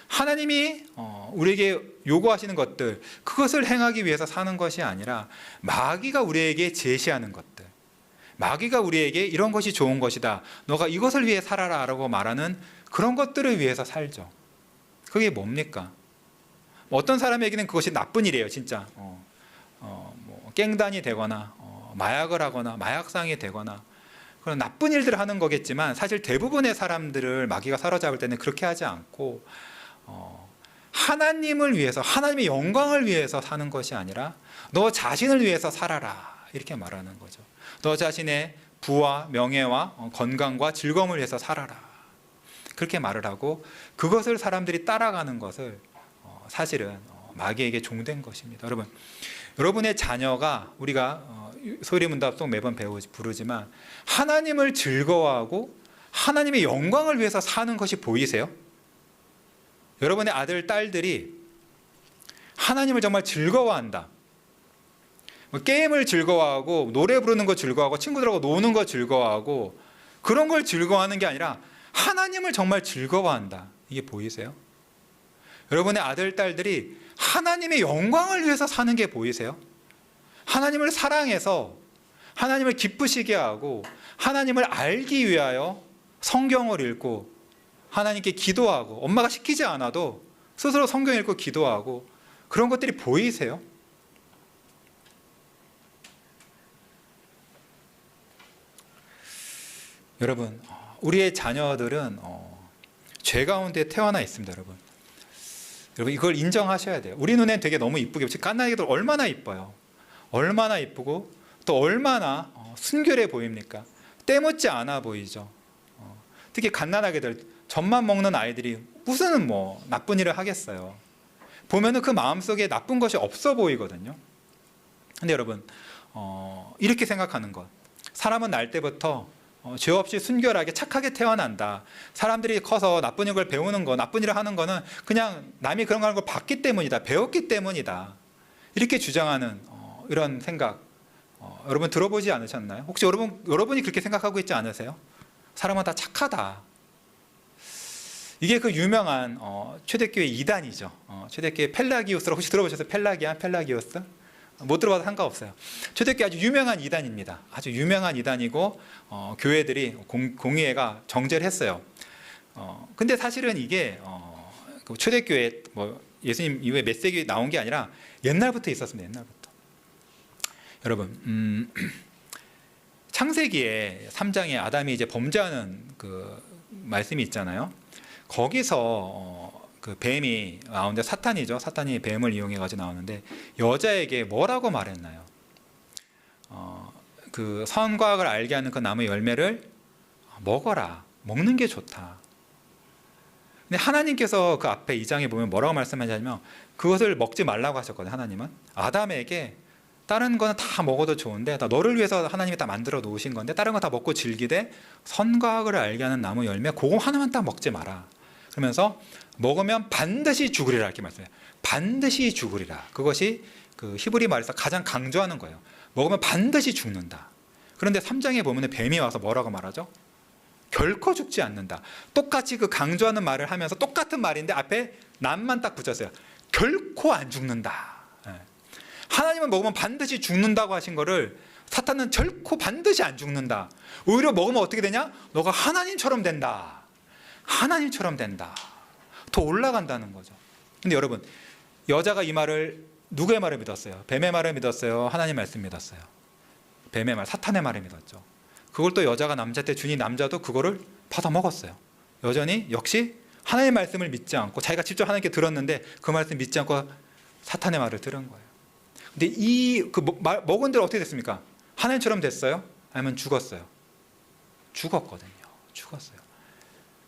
하나님이 우리에게 요구하시는 것들 그것을 행하기 위해서 사는 것이 아니라 마귀가 우리에게 제시하는 것들, 마귀가 우리에게 이런 것이 좋은 것이다, 너가 이것을 위해 살아라 라고 말하는 그런 것들을 위해서 살죠. 그게 뭡니까? 어떤 사람에게는 그것이 나쁜 일이에요. 진짜 뭐 깽단이 되거나 마약을 하거나 마약상이 되거나 그런 나쁜 일들을 하는 거겠지만 사실 대부분의 사람들을 마귀가 사로잡을 때는 그렇게 하지 않고 하나님을 위해서, 하나님의 영광을 위해서 사는 것이 아니라 너 자신을 위해서 살아라 이렇게 말하는 거죠. 너 자신의 부와 명예와 건강과 즐거움을 위해서 살아라 그렇게 말을 하고 그것을 사람들이 따라가는 것을 사실은 마귀에게 종된 것입니다. 여러분의 자녀가 우리가 소리문답송 매번 부르지만 하나님을 즐거워하고 하나님의 영광을 위해서 사는 것이 보이세요? 여러분의 아들, 딸들이 하나님을 정말 즐거워한다. 게임을 즐거워하고 노래 부르는 거 즐거워하고 친구들하고 노는 거 즐거워하고 그런 걸 즐거워하는 게 아니라 하나님을 정말 즐거워한다. 이게 보이세요? 여러분의 아들, 딸들이 하나님의 영광을 위해서 사는 게 보이세요? 하나님을 사랑해서 하나님을 기쁘시게 하고 하나님을 알기 위하여 성경을 읽고 하나님께 기도하고 엄마가 시키지 않아도 스스로 성경 읽고 기도하고 그런 것들이 보이세요? 여러분, 우리의 자녀들은 죄 가운데 태어나 있습니다. 여러분 이걸 인정하셔야 돼요. 우리 눈엔 되게 너무 이쁘게 갓난아기들 얼마나 이뻐요. 얼마나 이쁘고 또 얼마나 순결해 보입니까? 때묻지 않아 보이죠. 특히 갓난아기들 젖만 먹는 아이들이 무슨 뭐 나쁜 일을 하겠어요. 보면은 그 마음속에 나쁜 것이 없어 보이거든요. 근데 여러분 이렇게 생각하는 것, 사람은 날 때부터 죄 없이 순결하게 착하게 태어난다. 사람들이 커서 나쁜 일을 배우는 거, 나쁜 일을 하는 거는 그냥 남이 그런 거 하는 걸 봤기 때문이다, 배웠기 때문이다, 이렇게 주장하는 이런 생각 여러분 들어보지 않으셨나요? 혹시 여러분이 그렇게 생각하고 있지 않으세요? 사람은 다 착하다. 이게 그 유명한 초대교회 이단이죠. 초대교회 펠라기우스라고 혹시 들어보셨어요? 펠라기우스? 못 들어봐도 상관없어요. 초대교회 아주 유명한 이단입니다. 아주 유명한 이단이고 교회들이 공의회가 정죄를 했어요. 근데 사실은 이게 그 초대교회 뭐 예수님 이후에 몇 세기 나온 게 아니라 옛날부터 있었습니다. 옛날부터. 여러분 창세기에 3장에 아담이 이제 범죄하는 그 말씀이 있잖아요. 거기서 그 뱀이 나오는데 사탄이죠. 사탄이 뱀을 이용해 가지고 나오는데 여자에게 뭐라고 말했나요? 그 선과 악을 알게 하는 그 나무 열매를 먹어라. 먹는 게 좋다. 근데 하나님께서 그 앞에 2장에 보면 뭐라고 말씀하냐면 그것을 먹지 말라고 하셨거든요. 하나님은 아담에게 다른 거는 다 먹어도 좋은데 너를 위해서 하나님이 다 만들어 놓으신 건데 다른 거 다 먹고 즐기되 선과 악을 알게 하는 나무 열매 그거 하나만 딱 먹지 마라. 그러면서 먹으면 반드시 죽으리라 이렇게 말씀해요. 반드시 죽으리라. 그것이 그 히브리 말에서 가장 강조하는 거예요. 먹으면 반드시 죽는다. 그런데 3장에 보면 뱀이 와서 뭐라고 말하죠? 결코 죽지 않는다. 똑같이 그 강조하는 말을 하면서 똑같은 말인데 앞에 남만 딱 붙였어요. 결코 안 죽는다. 하나님은 먹으면 반드시 죽는다고 하신 거를 사탄은 결코 반드시 안 죽는다. 오히려 먹으면 어떻게 되냐? 너가 하나님처럼 된다. 하나님처럼 된다. 더 올라간다는 거죠. 근데 여러분 여자가 이 말을 누구의 말을 믿었어요? 뱀의 말을 믿었어요? 하나님 말씀 믿었어요? 뱀의 말, 사탄의 말을 믿었죠. 그걸 또 여자가 남자 때 주니 남자도 그거를 받아 먹었어요. 여전히 역시 하나님의 말씀을 믿지 않고 자기가 직접 하나님께 들었는데 그 말씀 믿지 않고 사탄의 말을 들은 거예요. 근데 먹은 대로 어떻게 됐습니까? 하나님처럼 됐어요? 아니면 죽었어요? 죽었거든요. 죽었어요.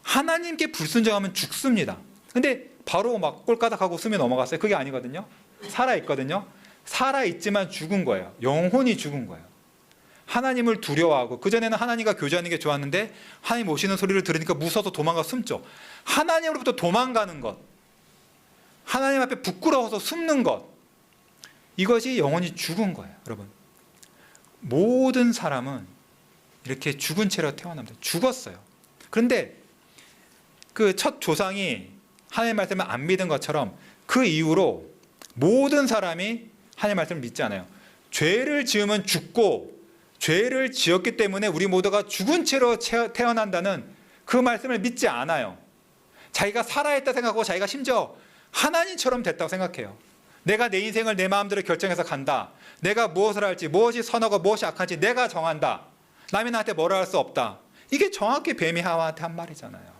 하나님께 불순종하면 죽습니다. 근데 바로 막 꼴까닥하고 숨이 넘어갔어요? 그게 아니거든요. 살아있거든요. 살아있지만 죽은 거예요. 영혼이 죽은 거예요. 하나님을 두려워하고, 그전에는 하나님과 교제하는 게 좋았는데 하나님 오시는 소리를 들으니까 무서워서 도망가 숨죠. 하나님으로부터 도망가는 것, 하나님 앞에 부끄러워서 숨는 것, 이것이 영혼이 죽은 거예요. 여러분, 모든 사람은 이렇게 죽은 채로 태어납니다. 죽었어요. 그런데 그 첫 조상이 하나님의 말씀을 안 믿은 것처럼 그 이후로 모든 사람이 하나님의 말씀을 믿지 않아요. 죄를 지으면 죽고, 죄를 지었기 때문에 우리 모두가 죽은 채로 태어난다는 그 말씀을 믿지 않아요. 자기가 살아있다 생각하고 자기가 심지어 하나님처럼 됐다고 생각해요. 내가 내 인생을 내 마음대로 결정해서 간다. 내가 무엇을 할지, 무엇이 선하고 무엇이 악한지 내가 정한다. 남이 나한테 뭐라 할 수 없다. 이게 정확히 뱀이 하와한테 한 말이잖아요.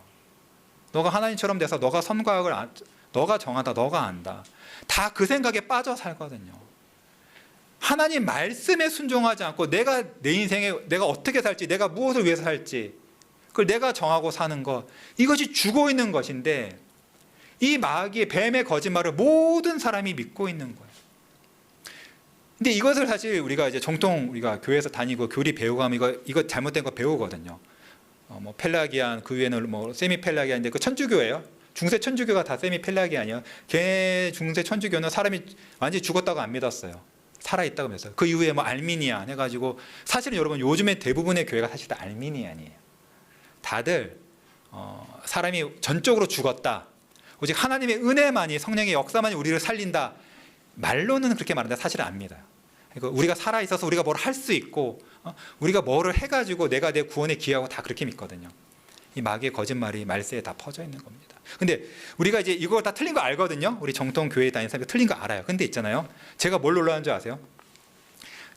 너가 하나님처럼 돼서 너가 선과 악을 너가 정하다, 너가 안다. 다 그 생각에 빠져 살거든요. 하나님 말씀에 순종하지 않고 내가 내 인생에 내가 어떻게 살지, 내가 무엇을 위해서 살지, 그걸 내가 정하고 사는 것, 이것이 죽어 있는 것인데 이 마귀의 뱀의 거짓말을 모든 사람이 믿고 있는 거예요. 근데 이것을 사실 우리가 이제 정통 우리가 교회에서 다니고 교리 배우고 하면 이거 잘못된 거 배우거든요. 뭐 펠라기안, 그 위에는 뭐 세미 펠라기안인데 그 천주교예요. 중세 천주교가 다 세미 펠라기안이에요. 걔 중세 천주교는 사람이 완전히 죽었다고 안 믿었어요. 살아있다고 믿었어요. 그 이후에 뭐 알미니안 해가지고, 사실은 여러분 요즘에 대부분의 교회가 사실 다 알미니안이에요. 다들 사람이 전적으로 죽었다, 오직 하나님의 은혜만이, 성령의 역사만이 우리를 살린다, 말로는 그렇게 말하는데 사실은 안 믿어요. 그러니까 우리가 살아있어서 우리가 뭘 할 수 있고, 우리가 뭐를 해가지고 내가 내 구원에 기여하고 다 그렇게 믿거든요. 이 마귀의 거짓말이 말세에 다 퍼져 있는 겁니다. 근데 우리가 이제 이걸 다 틀린 거 알거든요. 우리 정통 교회 다니는 사람이 틀린 거 알아요. 근데 있잖아요, 제가 뭘 놀라는 줄 아세요?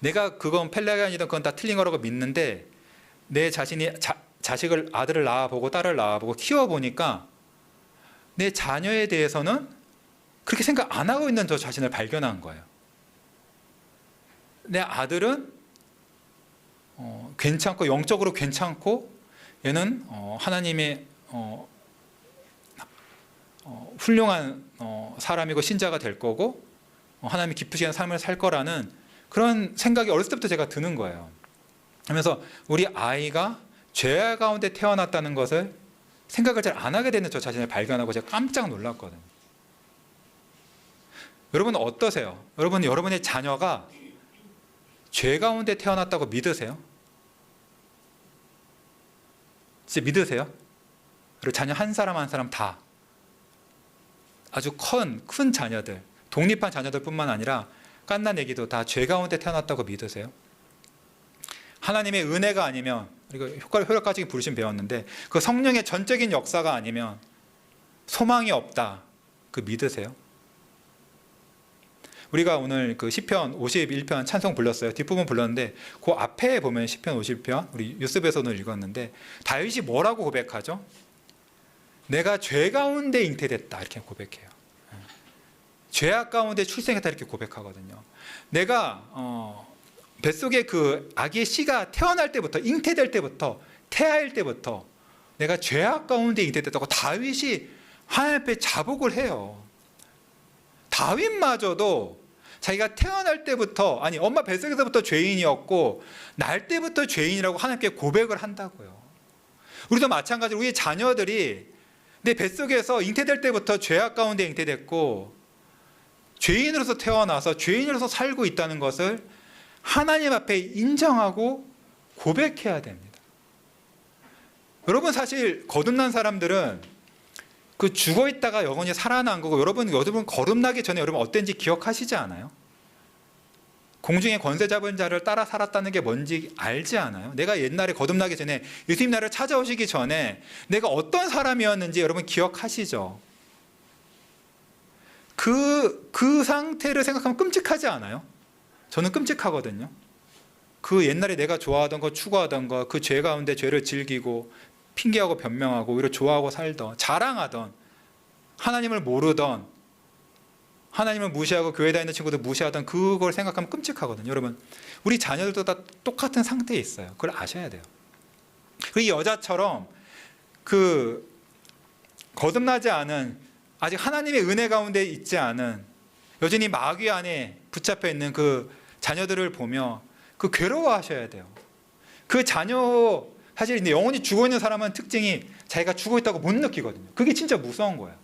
내가 그건 펠라기안이든 그건 다 틀린 거라고 믿는데 내 자신이 자식을, 아들을 낳아보고 딸을 낳아보고 키워보니까 내 자녀에 대해서는 그렇게 생각 안 하고 있는 저 자신을 발견한 거예요. 내 아들은 괜찮고, 영적으로 괜찮고, 얘는 하나님의 훌륭한 사람이고 신자가 될 거고, 하나님이 기쁘시는 삶을 살 거라는 그런 생각이 어렸을 때부터 제가 드는 거예요. 그러면서 우리 아이가 죄 가운데 태어났다는 것을 생각을 잘 안 하게 되는 저 자신을 발견하고 제가 깜짝 놀랐거든요. 여러분은 어떠세요? 여러분의 자녀가 죄 가운데 태어났다고 믿으세요? 진짜 믿으세요? 그리고 자녀 한 사람 한 사람 다 아주 큰 자녀들, 독립한 자녀들뿐만 아니라 갓난 애기도 다 죄 가운데 태어났다고 믿으세요? 하나님의 은혜가 아니면, 그리고 효력까지 부르심 배웠는데 그 성령의 전적인 역사가 아니면 소망이 없다, 그 믿으세요? 우리가 오늘 그 시편 51편 찬송 불렀어요. 뒷부분 불렀는데 그 앞에 보면 시편 51편 우리 유스브에서는 읽었는데 다윗이 뭐라고 고백하죠? 내가 죄 가운데 잉태됐다, 이렇게 고백해요. 죄악 가운데 출생했다, 이렇게 고백하거든요. 내가 뱃속에 그 아기의 씨가 태어날 때부터, 잉태될 때부터, 태아일 때부터 내가 죄악 가운데 잉태됐다고 다윗이 하나님 앞에 자복을 해요. 다윗마저도 자기가 태어날 때부터, 아니 엄마 뱃속에서부터 죄인이었고 날 때부터 죄인이라고 하나님께 고백을 한다고요. 우리도 마찬가지로 우리 자녀들이 내 뱃속에서 잉태될 때부터 죄악 가운데 잉태됐고 죄인으로서 태어나서 죄인으로서 살고 있다는 것을 하나님 앞에 인정하고 고백해야 됩니다. 여러분, 사실 거듭난 사람들은 그 죽어 있다가 영원히 살아난 거고, 여러분 거듭나기 전에 여러분 어땠는지 기억하시지 않아요? 공중에 권세 잡은 자를 따라 살았다는 게 뭔지 알지 않아요? 내가 옛날에 거듭나기 전에, 예수님 나를 찾아오시기 전에 내가 어떤 사람이었는지 여러분 기억하시죠? 그 상태를 생각하면 끔찍하지 않아요? 저는 끔찍하거든요. 그 옛날에 내가 좋아하던 거, 추구하던 거, 그 죄 가운데 죄를 즐기고 핑계하고 변명하고 오히려 좋아하고 살던, 자랑하던, 하나님을 모르던, 하나님을 무시하고 교회 다니는 친구들 무시하던 그걸 생각하면 끔찍하거든요. 여러분, 우리 자녀들도 다 똑같은 상태에 있어요. 그걸 아셔야 돼요. 이 여자처럼 그 거듭나지 않은, 아직 하나님의 은혜 가운데 있지 않은, 여전히 마귀 안에 붙잡혀 있는 그 자녀들을 보며 그 괴로워하셔야 돼요. 그 자녀, 사실 영혼이 죽어있는 사람은 특징이 자기가 죽어있다고 못 느끼거든요. 그게 진짜 무서운 거예요.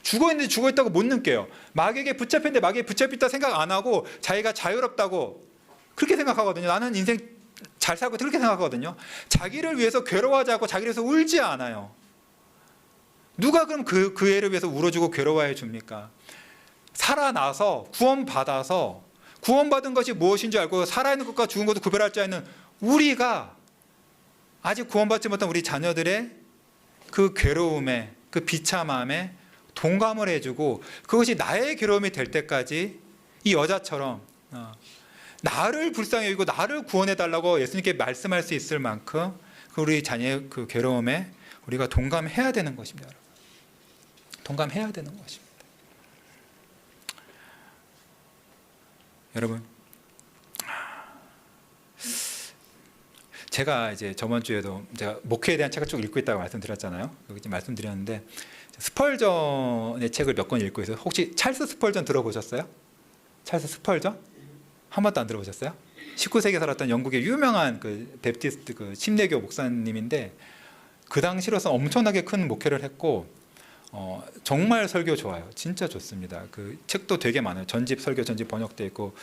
죽어있는데 죽어있다고 못 느껴요. 마귀에게 붙잡혔는데 마귀에 붙잡혔다 생각 안 하고 자기가 자유롭다고 그렇게 생각하거든요. 나는 인생 잘 살고 그렇게 생각하거든요. 자기를 위해서 괴로워하지 않고 자기를 위해서 울지 않아요. 누가 그럼 그 애를 위해서 울어주고 괴로워해 줍니까? 살아나서 구원받아서 구원받은 것이 무엇인 줄 알고 살아있는 것과 죽은 것도 구별할 줄 아는 우리가 아직 구원받지 못한 우리 자녀들의 그 괴로움에, 그 비참함에 동감을 해주고 그것이 나의 괴로움이 될 때까지 이 여자처럼 나를 불쌍히 여기고 나를 구원해달라고 예수님께 말씀할 수 있을 만큼 우리 자녀의 그 괴로움에 우리가 동감해야 되는 것입니다. 여러분. 동감해야 되는 것입니다. 여러분, 제가 이제 저번 주에도 제가 목회에 대한 책을 쭉 읽고 있다고 말씀드렸잖아요. 여기 지금 말씀드렸는데 스펄전의 책을 몇 권 읽고 있어요. 혹시 찰스 스펄전 들어보셨어요? 찰스 스펄전? 한 번도 안 들어보셨어요? 19세기에 살았던 영국의 유명한 그 베프티스트 그 침례교 목사님인데 그 당시로서 엄청나게 큰 목회를 했고 정말 설교 좋아요. 진짜 좋습니다. 그 책도 되게 많아요. 전집 설교 전집 번역돼 있고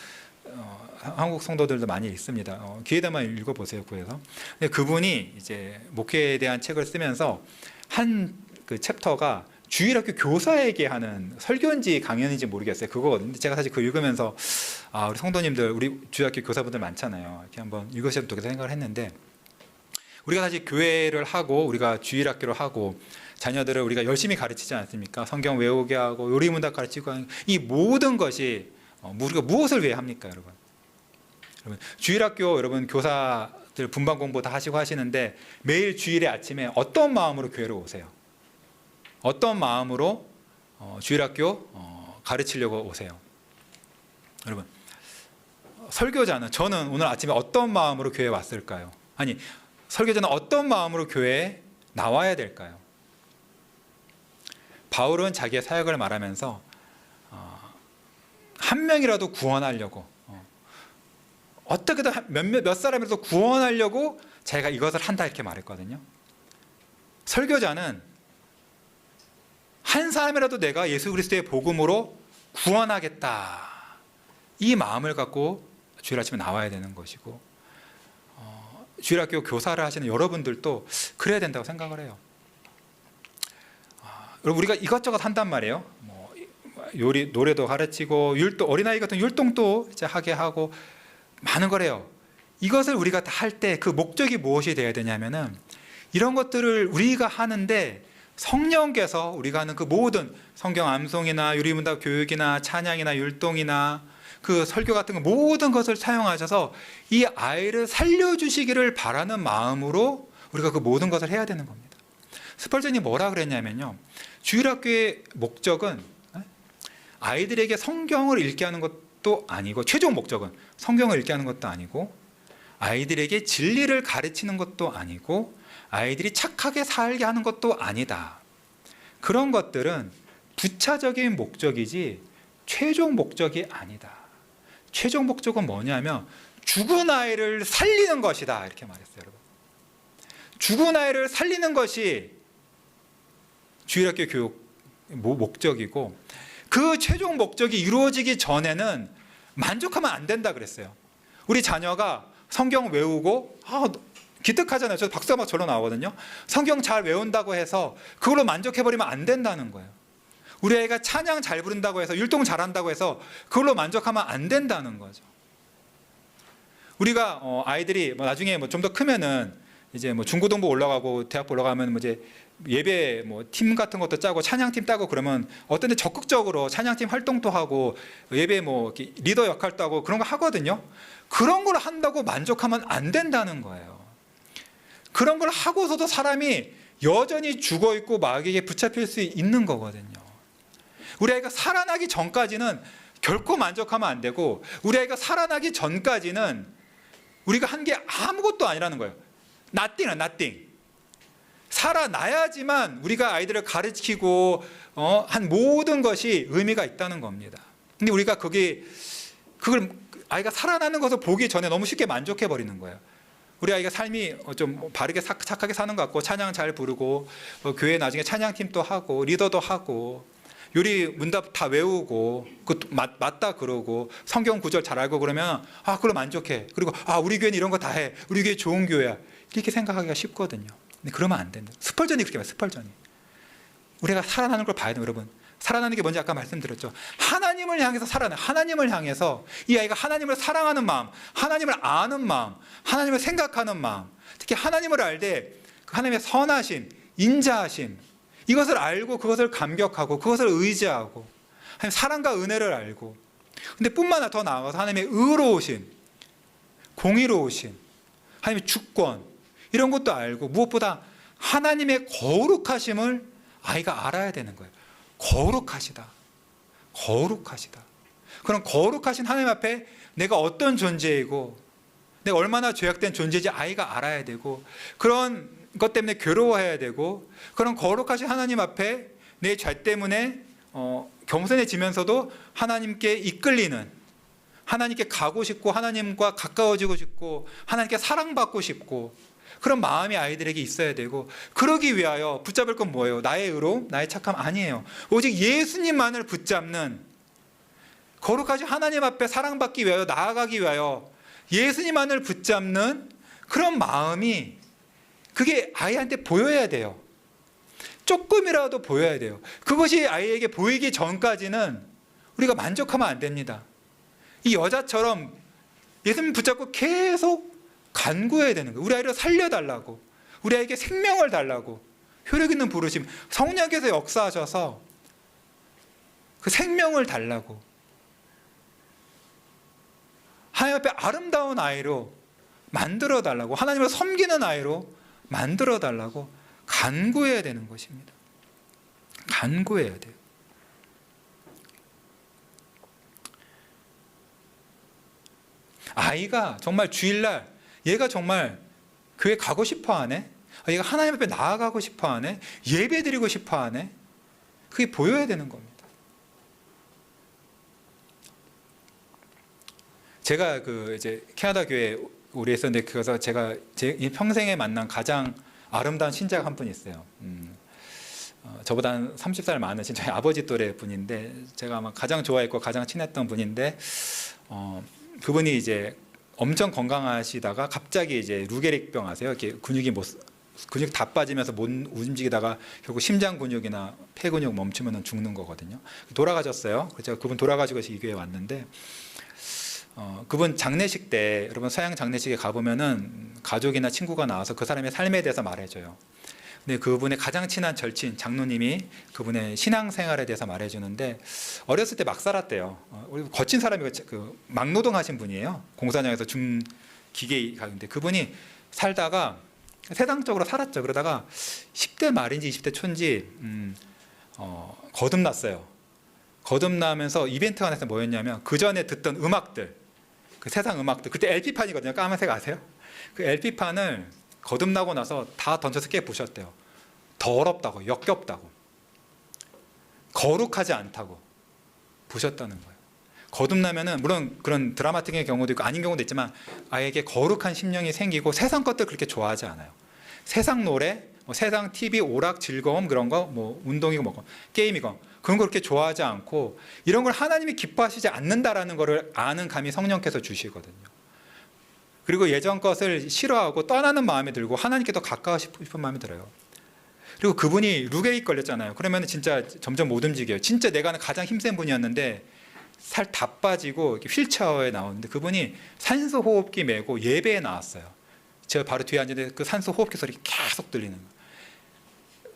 한국 성도들도 많이 읽습니다. 기회 되면 읽어보세요. 구해서. 근데 그분이 이제 목회에 대한 책을 쓰면서 한 그 챕터가 주일학교 교사에게 하는 설교인지 강연인지 모르겠어요. 그거거든요. 제가 사실 그거 읽으면서 우리 성도님들, 우리 주일학교 교사분들 많잖아요. 이렇게 한번 읽으셔도 좋겠다 생각을 했는데 우리가 사실 교회를 하고 우리가 주일학교를 하고 자녀들을 우리가 열심히 가르치지 않습니까? 성경 외우게 하고 요리문답 가르치고 하는 이 모든 것이 우리가 무엇을 위해 합니까, 여러분? 여러분, 주일학교 여러분 교사들 분반 공부 다 하시고 하시는데 매일 주일에 아침에 어떤 마음으로 교회로 오세요? 어떤 마음으로 주일학교 가르치려고 오세요? 여러분, 설교자는 저는 오늘 아침에 어떤 마음으로 교회에 왔을까요? 아니, 설교자는 어떤 마음으로 교회에 나와야 될까요? 바울은 자기의 사역을 말하면서 한 명이라도 구원하려고 어떻게든 몇 사람이라도 구원하려고 자기가 이것을 한다 이렇게 말했거든요. 설교자는 한 사람이라도 내가 예수 그리스도의 복음으로 구원하겠다 이 마음을 갖고 주일 아침에 나와야 되는 것이고 주일학교 교사를 하시는 여러분들도 그래야 된다고 생각을 해요. 여러분, 우리가 이것저것 한단 말이에요. 요리, 노래도 가르치고 율동, 어린아이 같은 율동도 이제 하게 하고 많은 거래요. 이것을 우리가 다 할 때 그 목적이 무엇이 되어야 되냐면은 이런 것들을 우리가 하는데 성령께서 우리가 하는 그 모든 성경 암송이나 유리문답 교육이나 찬양이나 율동이나 그 설교 같은 거 모든 것을 사용하셔서 이 아이를 살려주시기를 바라는 마음으로 우리가 그 모든 것을 해야 되는 겁니다. 스펄전이 뭐라 그랬냐면요, 주일학교의 목적은 아이들에게 성경을 읽게 하는 것도 아니고, 최종 목적은 성경을 읽게 하는 것도 아니고, 아이들에게 진리를 가르치는 것도 아니고, 아이들이 착하게 살게 하는 것도 아니다. 그런 것들은 부차적인 목적이지 최종 목적이 아니다. 최종 목적은 뭐냐면 죽은 아이를 살리는 것이다 이렇게 말했어요. 여러분, 죽은 아이를 살리는 것이 주일학교 교육 목적이고, 그 최종 목적이 이루어지기 전에는 만족하면 안 된다 그랬어요. 우리 자녀가 성경 외우고 기특하잖아요. 저 박수가 막 절로 나오거든요. 성경 잘 외운다고 해서 그걸로 만족해버리면 안 된다는 거예요. 우리 아이가 찬양 잘 부른다고 해서, 율동 잘한다고 해서 그걸로 만족하면 안 된다는 거죠. 우리가 아이들이 나중에 좀 더 크면은 이제 중고등부 올라가고 대학부 올라가면 이제 예배 팀 같은 것도 짜고 찬양팀 따고 그러면 어떤 데 적극적으로 찬양팀 활동도 하고 예배 리더 역할도 하고 그런 거 하거든요. 그런 걸 한다고 만족하면 안 된다는 거예요. 그런 걸 하고서도 사람이 여전히 죽어 있고 마귀에게 붙잡힐 수 있는 거거든요. 우리 아이가 살아나기 전까지는 결코 만족하면 안 되고, 우리 아이가 살아나기 전까지는 우리가 한 게 아무것도 아니라는 거예요. nothing은 nothing. 살아나야지만 우리가 아이들을 가르치고 한 모든 것이 의미가 있다는 겁니다. 근데 우리가 그걸 아이가 살아나는 것을 보기 전에 너무 쉽게 만족해 버리는 거예요. 우리 아이가 삶이 좀 바르게 착하게 사는 것 같고, 찬양 잘 부르고, 교회 나중에 찬양팀도 하고, 리더도 하고, 요리 문답 다 외우고, 맞다 그러고, 성경 구절 잘 알고 그러면 그걸로 만족해. 그리고 우리 교회는 이런 거 다 해. 우리 교회 좋은 교회야. 이렇게 생각하기가 쉽거든요. 근데 그러면 안 된다. 스펄전이 그렇게 말해요. 스펄전이. 우리가 살아나는 걸 봐야 돼요, 여러분. 살아나는 게 뭔지 아까 말씀드렸죠. 하나님을 향해서 살아나. 하나님을 향해서 이 아이가 하나님을 사랑하는 마음, 하나님을 아는 마음, 하나님을 생각하는 마음, 특히 하나님을 알 때 하나님의 선하심, 인자하심, 이것을 알고 그것을 감격하고 그것을 의지하고 하나님 사랑과 은혜를 알고, 근데 뿐만 더 나아가서 하나님의 의로우심, 공의로우심, 하나님의 주권, 이런 것도 알고, 무엇보다 하나님의 거룩하심을 아이가 알아야 되는 거예요. 거룩하시다. 거룩하시다. 그런 거룩하신 하나님 앞에 내가 어떤 존재이고 내가 얼마나 죄악된 존재인지 아이가 알아야 되고, 그런 것 때문에 괴로워해야 되고, 그런 거룩하신 하나님 앞에 내 죄 때문에 겸손해지면서도 하나님께 이끌리는, 하나님께 가고 싶고 하나님과 가까워지고 싶고 하나님께 사랑받고 싶고, 그런 마음이 아이들에게 있어야 되고, 그러기 위하여 붙잡을 건 뭐예요? 나의 의로, 나의 착함 아니에요. 오직 예수님만을 붙잡는, 거룩하신 하나님 앞에 사랑받기 위하여 나아가기 위하여 예수님만을 붙잡는 그런 마음이, 그게 아이한테 보여야 돼요. 조금이라도 보여야 돼요. 그것이 아이에게 보이기 전까지는 우리가 만족하면 안 됩니다. 이 여자처럼 예수님 붙잡고 계속 간구해야 되는 거예요. 우리 아이를 살려달라고, 우리 아이에게 생명을 달라고, 효력 있는 부르심, 성령께서 역사하셔서 그 생명을 달라고, 하나님 앞에 아름다운 아이로 만들어 달라고, 하나님을 섬기는 아이로 만들어 달라고 간구해야 되는 것입니다. 간구해야 돼요. 아이가 정말 주일날 얘가 정말 교회 가고 싶어 하네, 얘가 하나님 앞에 나아가고 싶어 하네, 예배 드리고 싶어 하네, 그게 보여야 되는 겁니다. 제가 이제 캐나다 교회 오래 있었는데, 그래서 제가 제 평생에 만난 가장 아름다운 신자가 한 분 있어요. 저보다 한 30살 많으신 저희 아버지 또래 분인데, 제가 아마 가장 좋아했고 가장 친했던 분인데, 그분이 이제 엄청 건강하시다가 갑자기 이제 루게릭병 아세요? 이렇게 근육 다 빠지면서 못 움직이다가 결국 심장 근육이나 폐 근육 멈추면 죽는 거거든요. 돌아가셨어요. 제가 그분 돌아가시고 이 교회에 왔는데, 그분 장례식 때, 여러분 서양 장례식에 가보면은 가족이나 친구가 나와서 그 사람의 삶에 대해서 말해줘요. 근데 그분의 가장 친한 절친 장로님이 그분의 신앙생활에 대해서 말해주는데, 어렸을 때 막 살았대요. 거친 사람이 막노동 하신 분이에요. 공사장에서 기계 가는데, 그분이 살다가 세상적으로 살았죠. 그러다가 10대 말인지 20대 초인지 거듭났어요. 거듭나면서 이벤트가 안에서 뭐였냐면, 그 전에 듣던 음악들, 그 세상 음악들, 그때 LP판이거든요. 까만색 아세요? 그 LP판을 거듭나고 나서 다 던져서 깨 부셨대요. 더럽다고, 역겹다고, 거룩하지 않다고 부셨다는 거예요. 거듭나면은 물론 그런 드라마틱의 경우도 있고 아닌 경우도 있지만, 아이에게 거룩한 심령이 생기고 세상 것들 그렇게 좋아하지 않아요. 세상 노래, 세상 TV, 오락, 즐거움, 그런 거, 운동이고 뭐고 게임이고 그런 거 그렇게 좋아하지 않고, 이런 걸 하나님이 기뻐하시지 않는다라는 것을 아는 감이 성령께서 주시거든요. 그리고 예전 것을 싫어하고 떠나는 마음이 들고 하나님께 더 가까워지고 싶은 마음이 들어요. 그리고 그분이 루게릭 걸렸잖아요. 그러면 진짜 점점 못 움직여요. 진짜 내가 아는 가장 힘센 분이었는데 살 다 빠지고 이렇게 휠체어에 나오는데, 그분이 산소 호흡기 메고 예배에 나왔어요. 제가 바로 뒤에 앉았는데 그 산소 호흡기 소리 계속 들리는 거예요.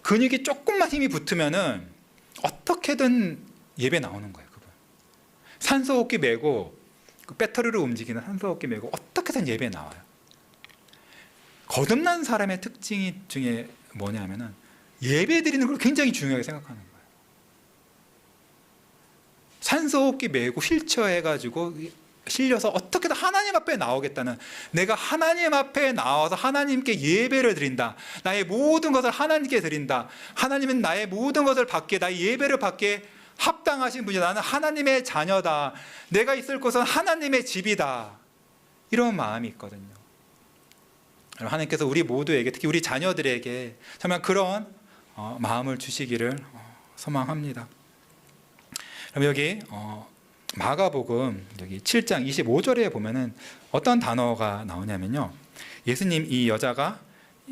근육이 조금만 힘이 붙으면은 어떻게든 예배 나오는 거예요. 그분 산소 호흡기 메고, 그 배터리로 움직이는 산소 호흡기 메고 어떻게든 예배 나와요. 거듭난 사람의 특징이 중에 뭐냐면은 예배 드리는 걸 굉장히 중요하게 생각하는 거예요. 산소호흡기 메고 휠체어 해가지고 실려서 어떻게든 하나님 앞에 나오겠다는, 내가 하나님 앞에 나와서 하나님께 예배를 드린다, 나의 모든 것을 하나님께 드린다, 하나님은 나의 모든 것을 받게, 나의 예배를 받게 합당하신 분이다, 나는 하나님의 자녀다, 내가 있을 곳은 하나님의 집이다, 이런 마음이 있거든요. 하나님께서 우리 모두에게, 특히 우리 자녀들에게 정말 그런 마음을 주시기를 소망합니다. 그럼 여기 마가복음 여기 7장 25절에 보면은 어떤 단어가 나오냐면요, 예수님, 이 여자가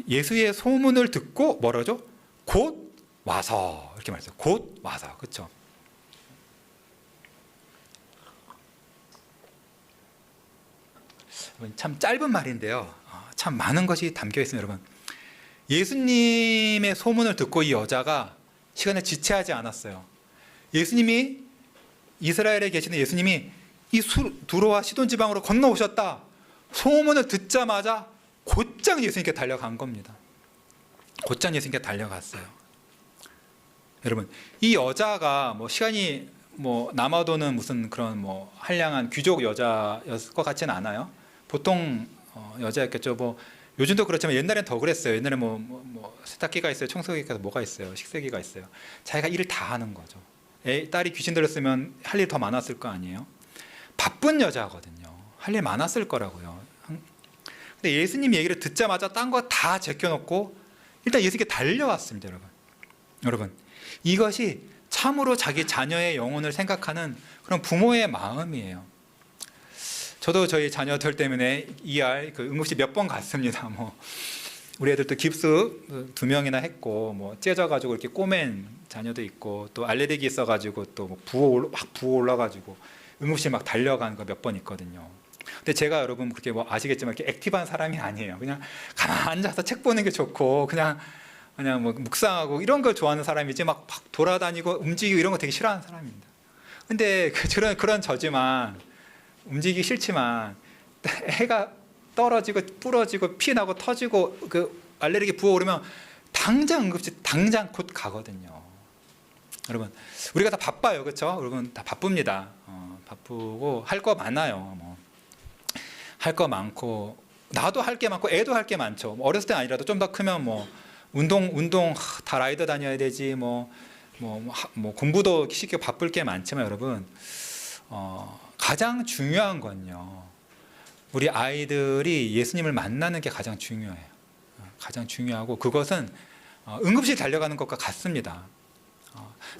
예수의 소문을 듣고 뭐라죠? 곧 와서, 이렇게 말했어요. 곧 와서. 그렇죠? 참 짧은 말인데요, 참 많은 것이 담겨 있습니다. 여러분, 예수님의 소문을 듣고 이 여자가 시간에 지체하지 않았어요. 예수님이, 이스라엘에 계시는 예수님이 이 두로와 시돈 지방으로 건너오셨다 소문을 듣자마자 곧장 예수님께 달려간 겁니다. 곧장 예수님께 달려갔어요. 여러분, 이 여자가 뭐 시간이 뭐 남아도는 무슨 그런 뭐 한량한 귀족 여자였을 것 같지는 않아요. 보통 여자였겠죠. 뭐 요즘도 그렇지만 옛날엔 더 그랬어요. 옛날에 뭐 세탁기가 있어요, 청소기가 뭐가 있어요, 식세기가 있어요. 자기가 일을 다 하는 거죠. 딸이 귀신 들렸으면 할 일 더 많았을 거 아니에요. 바쁜 여자거든요. 할 일 많았을 거라고요. 근데 예수님 얘기를 듣자마자 딴 거 다 제껴놓고 일단 예수님께 달려왔습니다. 여러분, 이것이 참으로 자기 자녀의 영혼을 생각하는 그런 부모의 마음이에요. 저도 저희 자녀들 때문에 ER 그 응급실 몇 번 갔습니다. 뭐 우리 애들도 깁스 2명이나 했고, 뭐 째져가지고 이렇게 꼬맨 자녀도 있고, 또 알레르기 있어가지고 또 막 부어 올라가지고 응급실 막 달려간 거 몇 번 있거든요. 근데 제가 여러분 그렇게 뭐 아시겠지만 이렇게 액티브한 사람이 아니에요. 그냥 가만 앉아서 책 보는 게 좋고, 그냥 뭐 묵상하고 이런 걸 좋아하는 사람이지 막 돌아다니고 움직이고 이런 거 되게 싫어하는 사람입니다. 근데 그런 저지만, 움직이기 싫지만 해가 떨어지고 부러지고 피 나고 터지고 그 알레르기 부어오르면 당장 응급실 당장 곧 가거든요. 여러분, 우리가 다 바빠요, 그렇죠? 여러분 다 바쁩니다. 바쁘고 할 거 많아요. 뭐 할 거 많고, 나도 할 게 많고 애도 할 게 많죠. 어렸을 때 아니라도 좀 더 크면 뭐 운동 다 라이더 다녀야 되지, 뭐 공부도 시키고 바쁠 게 많지만 여러분, 가장 중요한 건요, 우리 아이들이 예수님을 만나는 게 가장 중요해요. 가장 중요하고, 그것은 응급실 달려가는 것과 같습니다.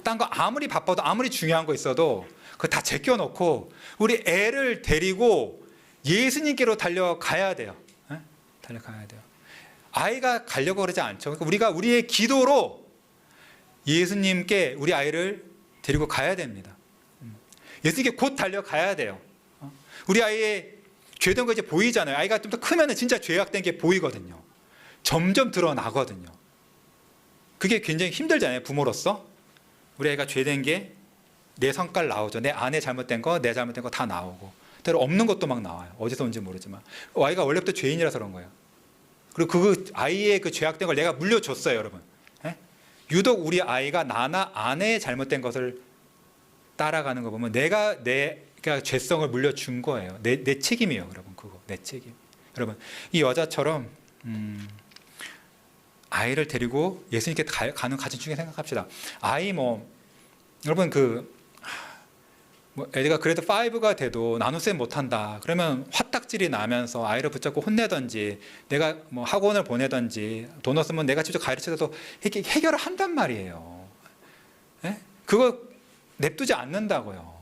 딴 거 아무리 바빠도 아무리 중요한 거 있어도 그거 다 제껴놓고 우리 애를 데리고 예수님께로 달려가야 돼요. 달려가야 돼요. 아이가 가려고 그러지 않죠. 그러니까 우리가 우리의 기도로 예수님께 우리 아이를 데리고 가야 됩니다. 예수님께 곧 달려가야 돼요. 우리 아이의 죄된 거 이제 보이잖아요. 아이가 좀 더 크면은 진짜 죄악된 게 보이거든요. 점점 드러나거든요. 그게 굉장히 힘들잖아요, 부모로서. 우리 아이가 죄된 게 내 성깔 나오죠. 내 안에 잘못된 거, 내 잘못된 거 다 나오고, 때로 없는 것도 막 나와요. 어디서 온지 모르지만 아이가 원래부터 죄인이라서 그런 거예요. 그리고 그 아이의 그 죄악된 걸 내가 물려줬어요, 여러분. 유독 우리 아이가 나나 아내의 잘못된 것을 따라가는 거 보면 내가 죄성을 물려준 거예요. 내 책임이에요, 여러분. 그거 내 책임. 여러분, 이 여자처럼 아이를 데리고 예수님께 가는 가정 중에 생각합시다. 아이 여러분 애가 그래도 5가 돼도 나눗셈 못한다 그러면 화딱질이 나면서 아이를 붙잡고 혼내든지, 내가 뭐 학원을 보내든지, 돈 없으면 내가 직접 가르쳐서 이렇게 해결을 한단 말이에요. 그거 냅두지 않는다고요.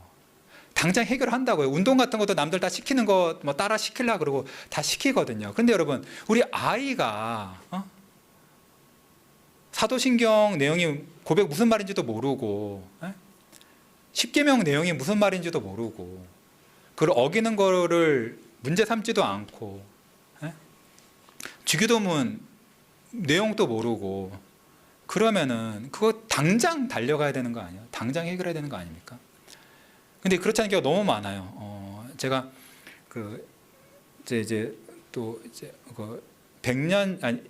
당장 해결한다고요. 운동 같은 것도 남들 다 시키는 거 뭐 따라 시키려고 그러고 다 시키거든요. 그런데 여러분, 우리 아이가 사도신경 내용이 고백 무슨 말인지도 모르고, 십계명 내용이 무슨 말인지도 모르고, 그걸 어기는 거를 문제 삼지도 않고, 주기도문 내용도 모르고, 그러면은 그거 당장 달려가야 되는 거 아니에요? 당장 해결해야 되는 거 아닙니까? 근데 그렇지 않은 경우가 너무 많아요. 제가 이제 100년, 아니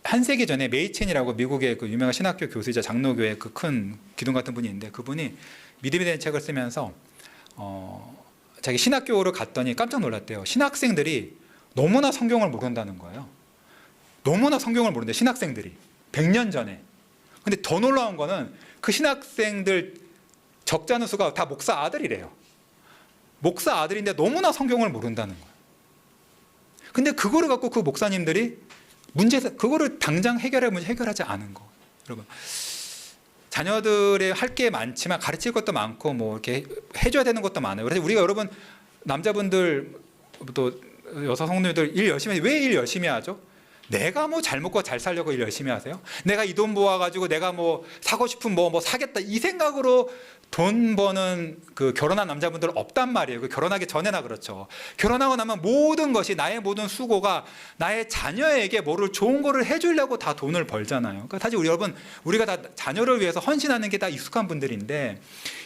한 세기 전에 메이첸이라고 미국의 그 유명한 신학교 교수이자 장로교의 그 큰 기둥 같은 분이 있는데, 그분이 믿음에 대한 책을 쓰면서 자기 신학교를 갔더니 깜짝 놀랐대요. 신학생들이 너무나 성경을 모른다는 거예요. 너무나 성경을 모르는데, 신학생들이 100년 전에. 근데 더 놀라운 거는 그 신학생들 적지 않은 수가 다 목사 아들이래요. 목사 아들인데 너무나 성경을 모른다는 거예요. 근데 그거를 갖고 그 목사님들이 그거를 당장 해결할 문제 해결하지 않은 거. 여러분, 자녀들의 할 게 많지만 가르칠 것도 많고 뭐 이렇게 해줘야 되는 것도 많아요. 그래서 우리가 여러분, 남자분들 또 여성 성도님들 일 열심히 왜 일 열심히 하죠? 내가 뭐 잘 먹고 잘 살려고 일 열심히 하세요? 내가 이 돈 모아가지고 내가 뭐 사고 싶은 뭐 사겠다, 이 생각으로 돈 버는 그 결혼한 남자분들은 없단 말이에요. 그 결혼하기 전에나 그렇죠. 결혼하고 나면 모든 것이, 나의 모든 수고가 나의 자녀에게 뭐를 좋은 거를 해주려고 다 돈을 벌잖아요. 그러니까 사실 우리가 다 자녀를 위해서 헌신하는 게 다 익숙한 분들인데,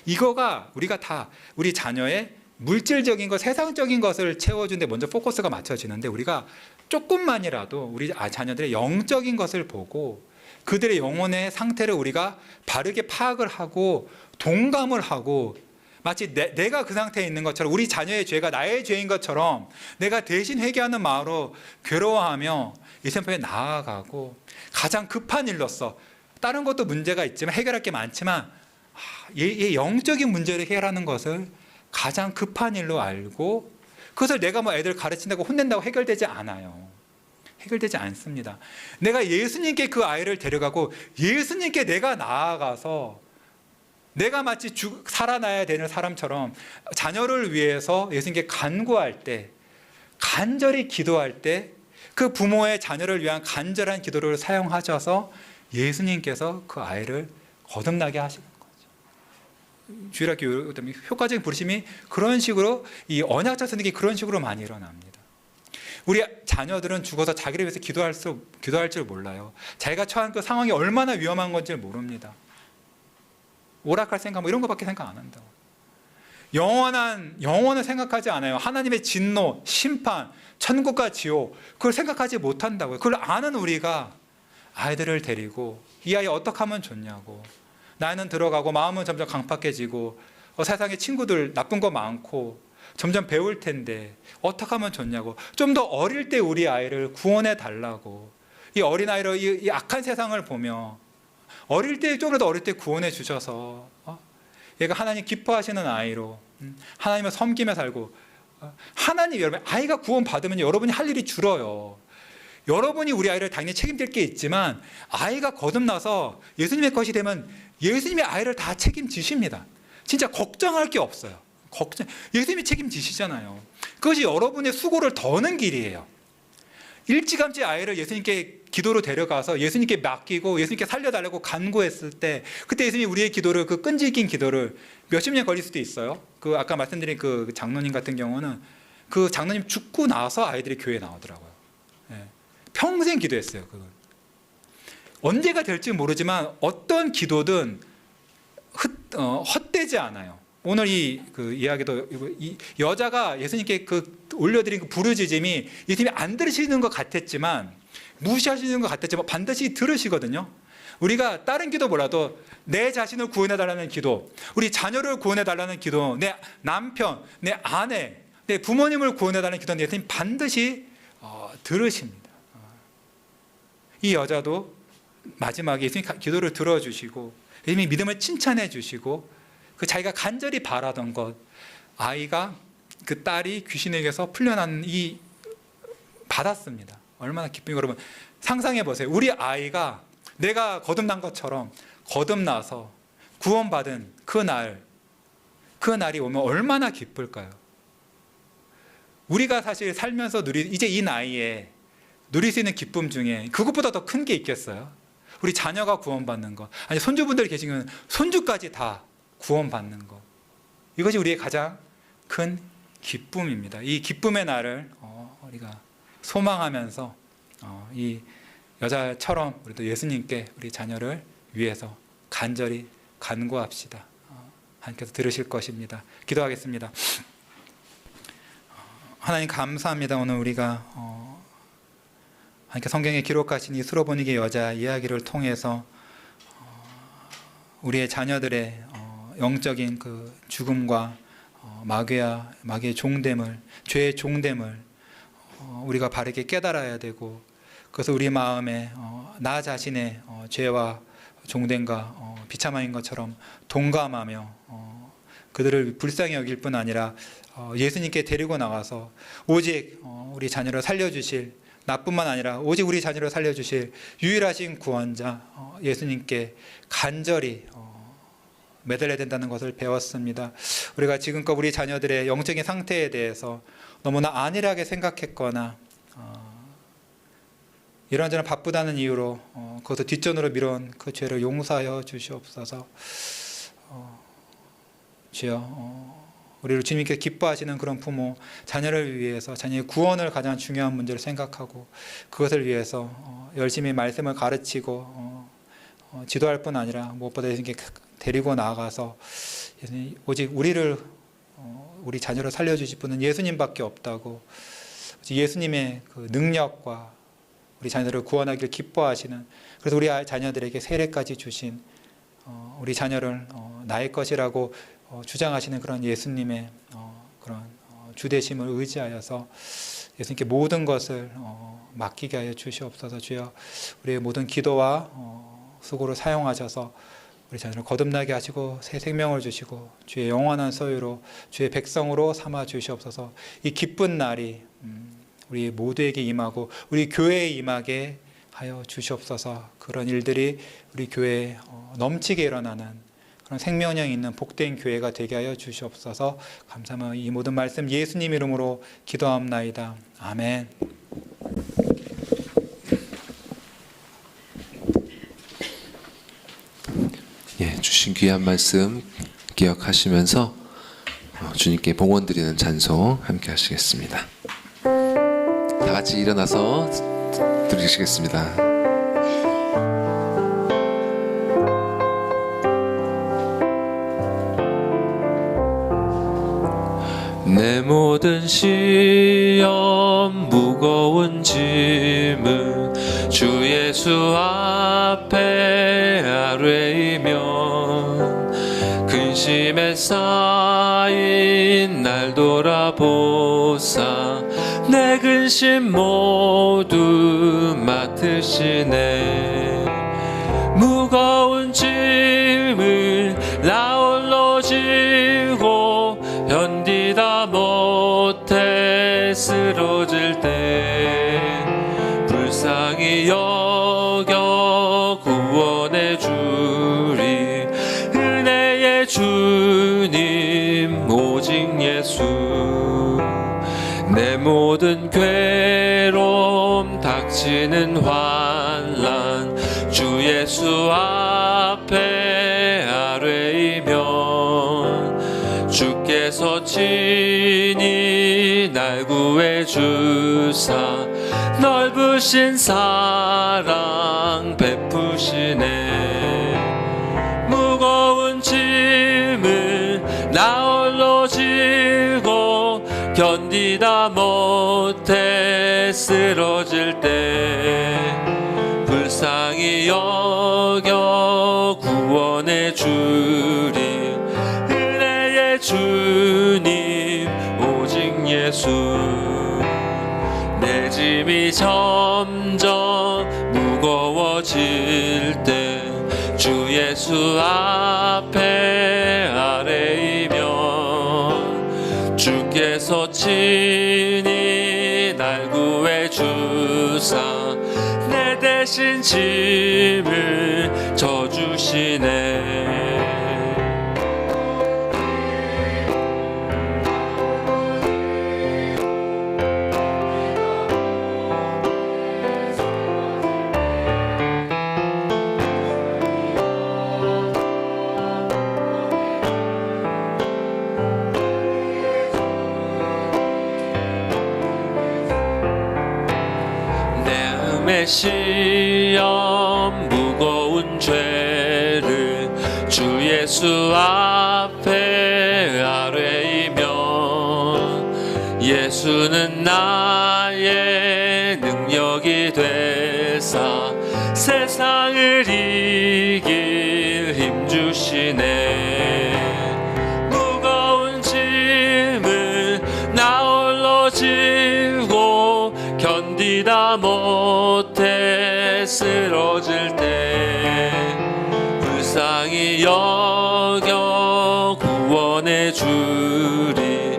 이거가 우리가 다 우리 자녀의 물질적인 것, 세상적인 것을 채워주는데 먼저 포커스가 맞춰지는데, 우리가 조금만이라도 우리 자녀들의 영적인 것을 보고 그들의 영혼의 상태를 우리가 바르게 파악을 하고 동감을 하고, 마치 내가 그 상태에 있는 것처럼, 우리 자녀의 죄가 나의 죄인 것처럼 내가 대신 회개하는 마음으로 괴로워하며 예수님께 나아가고, 가장 급한 일로서 다른 것도 문제가 있지만 해결할 게 많지만 이 영적인 문제를 해결하는 것을 가장 급한 일로 알고, 그것을 내가 뭐 애들 가르친다고 혼낸다고 해결되지 않아요. 해결되지 않습니다. 내가 예수님께 그 아이를 데려가고 예수님께 내가 나아가서 내가 마치 살아나야 되는 사람처럼 자녀를 위해서 예수님께 간구할 때, 간절히 기도할 때, 그 부모의 자녀를 위한 간절한 기도를 사용하셔서 예수님께서 그 아이를 거듭나게 하시는 거죠. 주일학교 효과적인 부르심이 그런 식으로, 이 언약자 쓰는 게 그런 식으로 많이 일어납니다. 우리 자녀들은 죽어서 자기를 위해서 기도할 줄 몰라요. 자기가 처한 그 상황이 얼마나 위험한 건지 모릅니다. 오락할 생각 뭐 이런 거밖에 생각 안 한다고. 영원을 생각하지 않아요. 하나님의 진노, 심판, 천국과 지옥, 그걸 생각하지 못한다고요. 그걸 아는 우리가 아이들을 데리고 이 아이 어떻게 하면 좋냐고, 나이는 들어가고 마음은 점점 강팍해지고 세상에 친구들 나쁜 거 많고 점점 배울 텐데 어떻게 하면 좋냐고, 좀 더 어릴 때 우리 아이를 구원해 달라고, 이 어린아이로 이 악한 세상을 보며 어릴 때, 조금이라도 어릴 때 구원해 주셔서 얘가 하나님 기뻐하시는 아이로 하나님을 섬기며 살고, 하나님, 여러분, 아이가 구원 받으면 여러분이 할 일이 줄어요. 여러분이 우리 아이를 당연히 책임질 게 있지만, 아이가 거듭나서 예수님의 것이 되면 예수님이 아이를 다 책임지십니다. 진짜 걱정할 게 없어요. 예수님이 책임지시잖아요. 그것이 여러분의 수고를 더는 길이에요. 일찌감치 아이를 예수님께 기도로 데려가서 예수님께 맡기고 예수님께 살려달라고 간구했을 때, 그때 예수님이 우리의 기도를, 그 끈질긴 기도를 몇십 년 걸릴 수도 있어요. 그 아까 말씀드린 그 장로님 같은 경우는 그 장로님 죽고 나서 아이들이 교회에 나오더라고요. 예. 평생 기도했어요. 그건 언제가 될지 모르지만 어떤 기도든 헛되지 않아요. 오늘 그 이야기도, 이 여자가 예수님께 그 올려드린 그 부르짖음이 예수님이 안 들으시는 것 같았지만, 무시하시는 것 같았지만 반드시 들으시거든요. 우리가 다른 기도 몰라도 내 자신을 구원해달라는 기도, 우리 자녀를 구원해달라는 기도, 내 남편, 내 아내, 내 부모님을 구원해달라는 기도는 예수님 반드시 들으십니다. 이 여자도 마지막에 예수님 기도를 들어주시고 예수님이 믿음을 칭찬해 주시고, 그 자기가 간절히 바라던 것, 아이가, 그 딸이 귀신에게서 풀려난 이 받았습니다. 얼마나 기쁨이. 여러분 상상해 보세요. 우리 아이가 내가 거듭난 것처럼 거듭나서 구원받은 그 날이 오면 얼마나 기쁠까요? 우리가 사실 살면서 이제 이 나이에 누릴 수 있는 기쁨 중에 그것보다 더 큰 게 있겠어요? 우리 자녀가 구원받는 것, 아니 손주분들 계시면 손주까지 다 구원받는 것, 이것이 우리의 가장 큰 기쁨입니다. 이 기쁨의 날을 우리가 소망하면서 이 여자처럼 우리도 예수님께 우리 자녀를 위해서 간절히 간구합시다. 하나님께서 들으실 것입니다. 기도하겠습니다. 하나님 감사합니다. 오늘 우리가 하나님께 성경에 기록하신 이 수로보니게 여자 이야기를 통해서 우리의 자녀들의 영적인 그 죽음과 마귀의 종됨을, 죄의 종됨을 우리가 바르게 깨달아야 되고, 그래서 우리 마음에 나 자신의 죄와 종됨과 비참한 것처럼 동감하며 그들을 불쌍히 여길 뿐 아니라 예수님께 데리고 나가서 오직 우리 자녀를 살려주실, 나뿐만 아니라 오직 우리 자녀를 살려주실 유일하신 구원자 예수님께 간절히 매달려야 된다는 것을 배웠습니다. 우리가 지금껏 우리 자녀들의 영적인 상태에 대해서 너무나 안일하게 생각했거나 이런저런 바쁘다는 이유로 그것을 뒷전으로 미뤄온 그 죄를 용서하여 주시옵소서. 주여, 우리를 주님께 기뻐하시는 그런 부모, 자녀를 위해서 자녀의 구원을 가장 중요한 문제로 생각하고 그것을 위해서 열심히 말씀을 가르치고 지도할 뿐 아니라 무엇보다 예수님께 데리고 나아가서 오직 우리 자녀를 살려주실 분은 예수님밖에 없다고, 예수님의 그 능력과 우리 자녀들을 구원하기를 기뻐하시는, 그래서 우리 자녀들에게 세례까지 주신 우리 자녀를 나의 것이라고 주장하시는 그런 예수님의 그런 주대심을 의지하여서 예수님께 모든 것을 맡기게 하여 주시옵소서. 주여, 우리의 모든 기도와 수고를 사용하셔서 우리 자녀를 거듭나게 하시고 새 생명을 주시고 주의 영원한 소유로 주의 백성으로 삼아 주시옵소서. 이 기쁜 날이 우리 모두에게 임하고 우리 교회에 임하게 하여 주시옵소서. 그런 일들이 우리 교회에 넘치게 일어나는 그런 생명력 있는 복된 교회가 되게 하여 주시옵소서. 감사하며 이 모든 말씀 예수님 이름으로 기도합나이다. 아멘. 예, 주신 귀한 말씀 기억하시면서 주님께 봉헌 드리는 찬송 함께 하시겠습니다. 다 같이 일어나서 드리시겠습니다. 내 모든 시험 무거운 짐을 주 예수 앞에 아뢰이면 근심에 쌓인 날 돌아보사 내 근심 모두 맡으시네. 무거운 짐을 나 홀로 지고 견디다 못해 쓰러질 때 불쌍히 여겨 구원해 주리 은혜의 주님 오직 예수. 내 모든 괴로움 닥치는 환난 주 예수 앞에 아뢰이면 주께서 친히 날 구해 주사 넓으신 사랑 베푸시네. 무거운 짐을 나 홀로 지고 견디다 못해 쓰러질 때 불쌍히 여겨 구원해 주리 은혜의 주님 오직 예수. 내 짐이 점점 무거워질 때 주 예수 앞에 아뢰이면 주께서 친히 날 구해 주사 내 대신 짐을 져주시네. 내 시험 무거운 죄를 주 예수 앞에 아뢰이면 예수는 나의 능력이 되 죄를 이길 힘 주시네. 무거운 짐을 나 홀로 지고 견디다 못해 쓰러질 때 불쌍히 여겨 구원해 주리.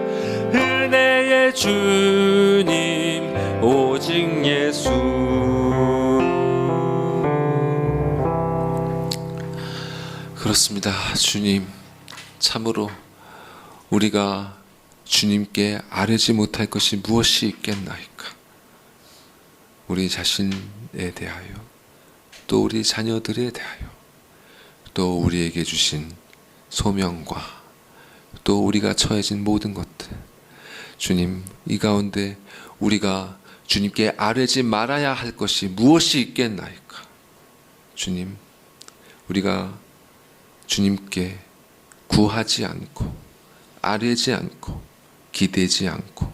은혜의 주님 오직 예수. 그렇습니다. 주님, 참으로 우리가 주님께 아뢰지 못할 것이 무엇이 있겠나이까. 우리 자신에 대하여, 또 우리 자녀들에 대하여, 또 우리에게 주신 소명과 또 우리가 처해진 모든 것들, 주님, 이 가운데 우리가 주님께 아뢰지 말아야 할 것이 무엇이 있겠나이까. 주님, 우리가 주님께 구하지 않고 아뢰지 않고 기대지 않고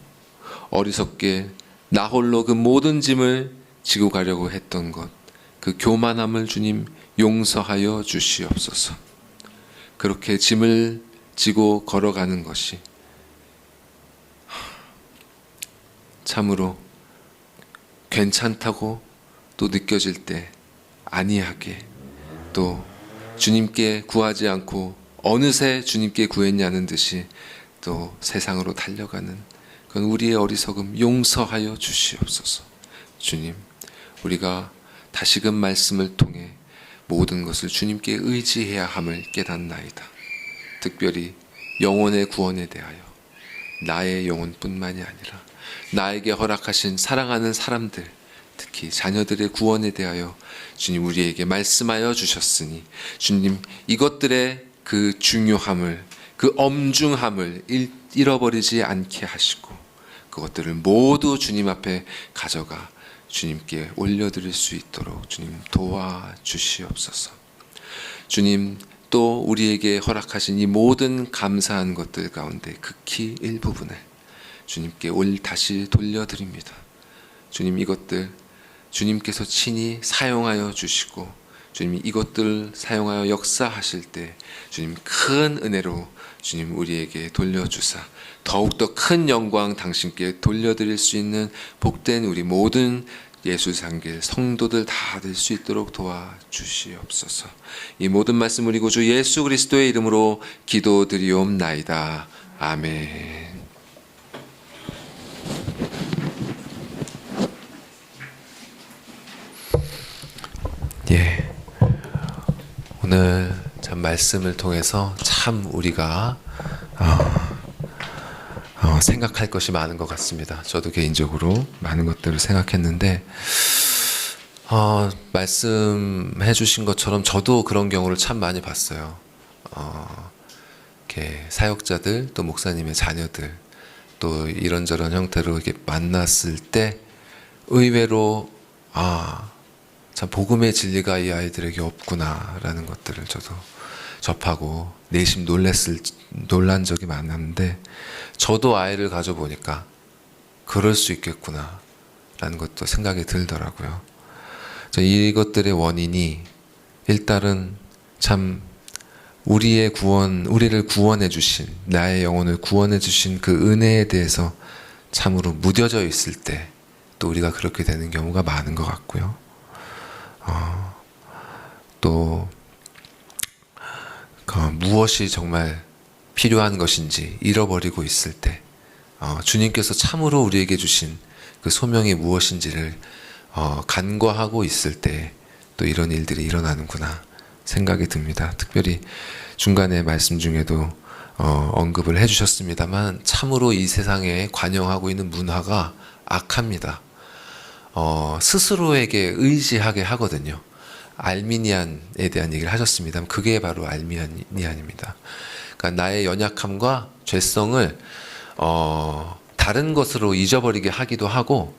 어리석게 나 홀로 그 모든 짐을 지고 가려고 했던 것, 그 교만함을 주님 용서하여 주시옵소서. 그렇게 짐을 지고 걸어가는 것이 참으로 괜찮다고 또 느껴질 때 아니하게, 또 주님께 구하지 않고 어느새 주님께 구했냐는 듯이 또 세상으로 달려가는 그건 우리의 어리석음 용서하여 주시옵소서. 주님, 우리가 다시금 말씀을 통해 모든 것을 주님께 의지해야 함을 깨닫나이다. 특별히 영혼의 구원에 대하여 나의 영혼뿐만이 아니라 나에게 허락하신 사랑하는 사람들, 특히 자녀들의 구원에 대하여 주님 우리에게 말씀하여 주셨으니 주님 이것들의 그 중요함을, 그 엄중함을 잃어버리지 않게 하시고 그것들을 모두 주님 앞에 가져가 주님께 올려드릴 수 있도록 주님 도와주시옵소서. 주님, 또 우리에게 허락하신 이 모든 감사한 것들 가운데 극히 일부분을 주님께 다시 돌려드립니다. 주님, 이것들 주님께서 친히 사용하여 주시고 주님 이것들 사용하여 역사하실 때 주님 큰 은혜로 주님 우리에게 돌려주사 더욱더 큰 영광 당신께 돌려드릴 수 있는 복된 우리 모든 예수상길 성도들 다 될 수 있도록 도와주시옵소서. 이 모든 말씀 우리 구주 예수 그리스도의 이름으로 기도드리옵나이다. 아멘. 예, 오늘 참 말씀을 통해서 참 우리가 생각할 것이 많은 것 같습니다. 저도 개인적으로 많은 것들을 생각했는데 말씀해 주신 것처럼 저도 그런 경우를 참 많이 봤어요. 이렇게 사역자들 또 목사님의 자녀들 또 이런저런 형태로 이렇게 만났을 때 의외로 참 복음의 진리가 이 아이들에게 없구나라는 것들을 저도 접하고 내심 놀란 적이 많았는데 저도 아이를 가져보니까 그럴 수 있겠구나라는 것도 생각이 들더라고요. 이것들의 원인이 일단은 참 우리를 구원해 주신, 나의 영혼을 구원해 주신 그 은혜에 대해서 참으로 무뎌져 있을 때 또 우리가 그렇게 되는 경우가 많은 것 같고요. 또 무엇이 정말 필요한 것인지 잃어버리고 있을 때 주님께서 참으로 우리에게 주신 그 소명이 무엇인지를 간과하고 있을 때 또 이런 일들이 일어나는구나 생각이 듭니다. 특별히 중간에 말씀 중에도 언급을 해주셨습니다만 참으로 이 세상에 관영하고 있는 문화가 악합니다. 스스로에게 의지하게 하거든요. 알미니안에 대한 얘기를 하셨습니다. 그게 바로 알미니안입니다. 그러니까 나의 연약함과 죄성을 다른 것으로 잊어버리게 하기도 하고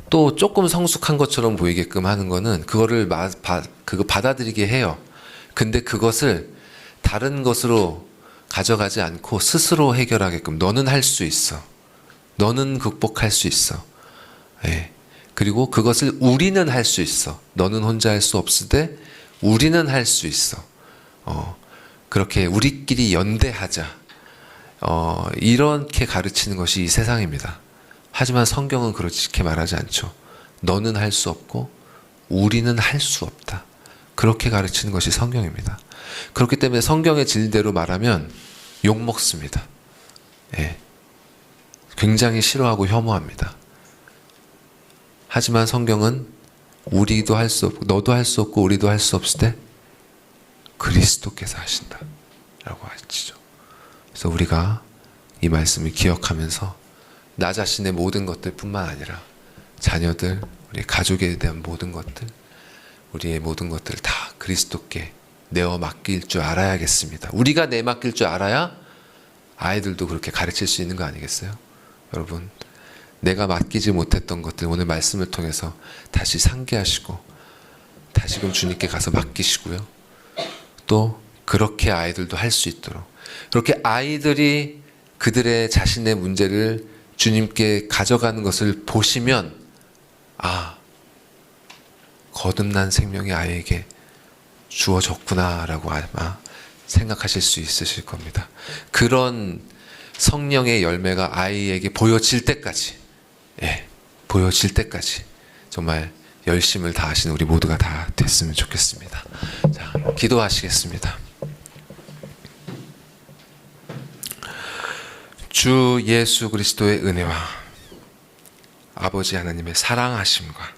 또 조금 성숙한 것처럼 보이게끔 하는 거는 그거를 그거 받아들이게 해요. 근데 그것을 다른 것으로 가져가지 않고 스스로 해결하게끔 너는 할 수 있어. 너는 극복할 수 있어. 예. 그리고 그것을 우리는 할 수 있어. 너는 혼자 할 수 없으되 우리는 할 수 있어. 그렇게 우리끼리 연대하자. 이렇게 가르치는 것이 이 세상입니다. 하지만 성경은 그렇게 말하지 않죠. 너는 할 수 없고 우리는 할 수 없다. 그렇게 가르치는 것이 성경입니다. 그렇기 때문에 성경의 진리대로 말하면 욕먹습니다. 예. 굉장히 싫어하고 혐오합니다. 하지만 성경은 우리도 할 수 없고 너도 할 수 없고 우리도 할 수 없을 때 그리스도께서 하신다 라고 하시죠. 그래서 우리가 이 말씀을 기억하면서 나 자신의 모든 것들 뿐만 아니라 자녀들, 우리 가족에 대한 모든 것들, 우리의 모든 것들을 다 그리스도께 내어 맡길 줄 알아야겠습니다. 우리가 내 맡길 줄 알아야 아이들도 그렇게 가르칠 수 있는 거 아니겠어요? 여러분, 내가 맡기지 못했던 것들 오늘 말씀을 통해서 다시 상기하시고 다시금 주님께 가서 맡기시고요. 또 그렇게 아이들도 할 수 있도록, 그렇게 아이들이 그들의 자신의 문제를 주님께 가져가는 것을 보시면 거듭난 생명이 아이에게 주어졌구나라고 아마 생각하실 수 있으실 겁니다. 그런 성령의 열매가 아이에게 보여질 때까지, 보여질 때까지 정말 열심을 다하시는 우리 모두가 다 됐으면 좋겠습니다. 자, 기도하시겠습니다. 주 예수 그리스도의 은혜와 아버지 하나님의 사랑하심과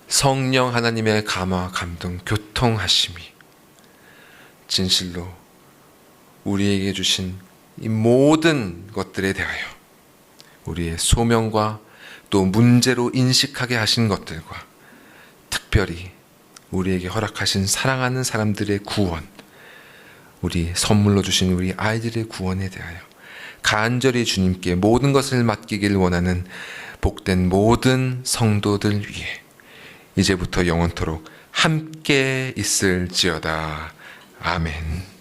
성령 하나님의 감화, 감동, 교통하심이 진실로 우리에게 주신 이 모든 것들에 대하여 우리의 소명과 또 문제로 인식하게 하신 것들과 특별히 우리에게 허락하신 사랑하는 사람들의 구원, 우리 선물로 주신 우리 아이들의 구원에 대하여 간절히 주님께 모든 것을 맡기길 원하는 복된 모든 성도들 위해 이제부터 영원토록 함께 있을지어다. 아멘.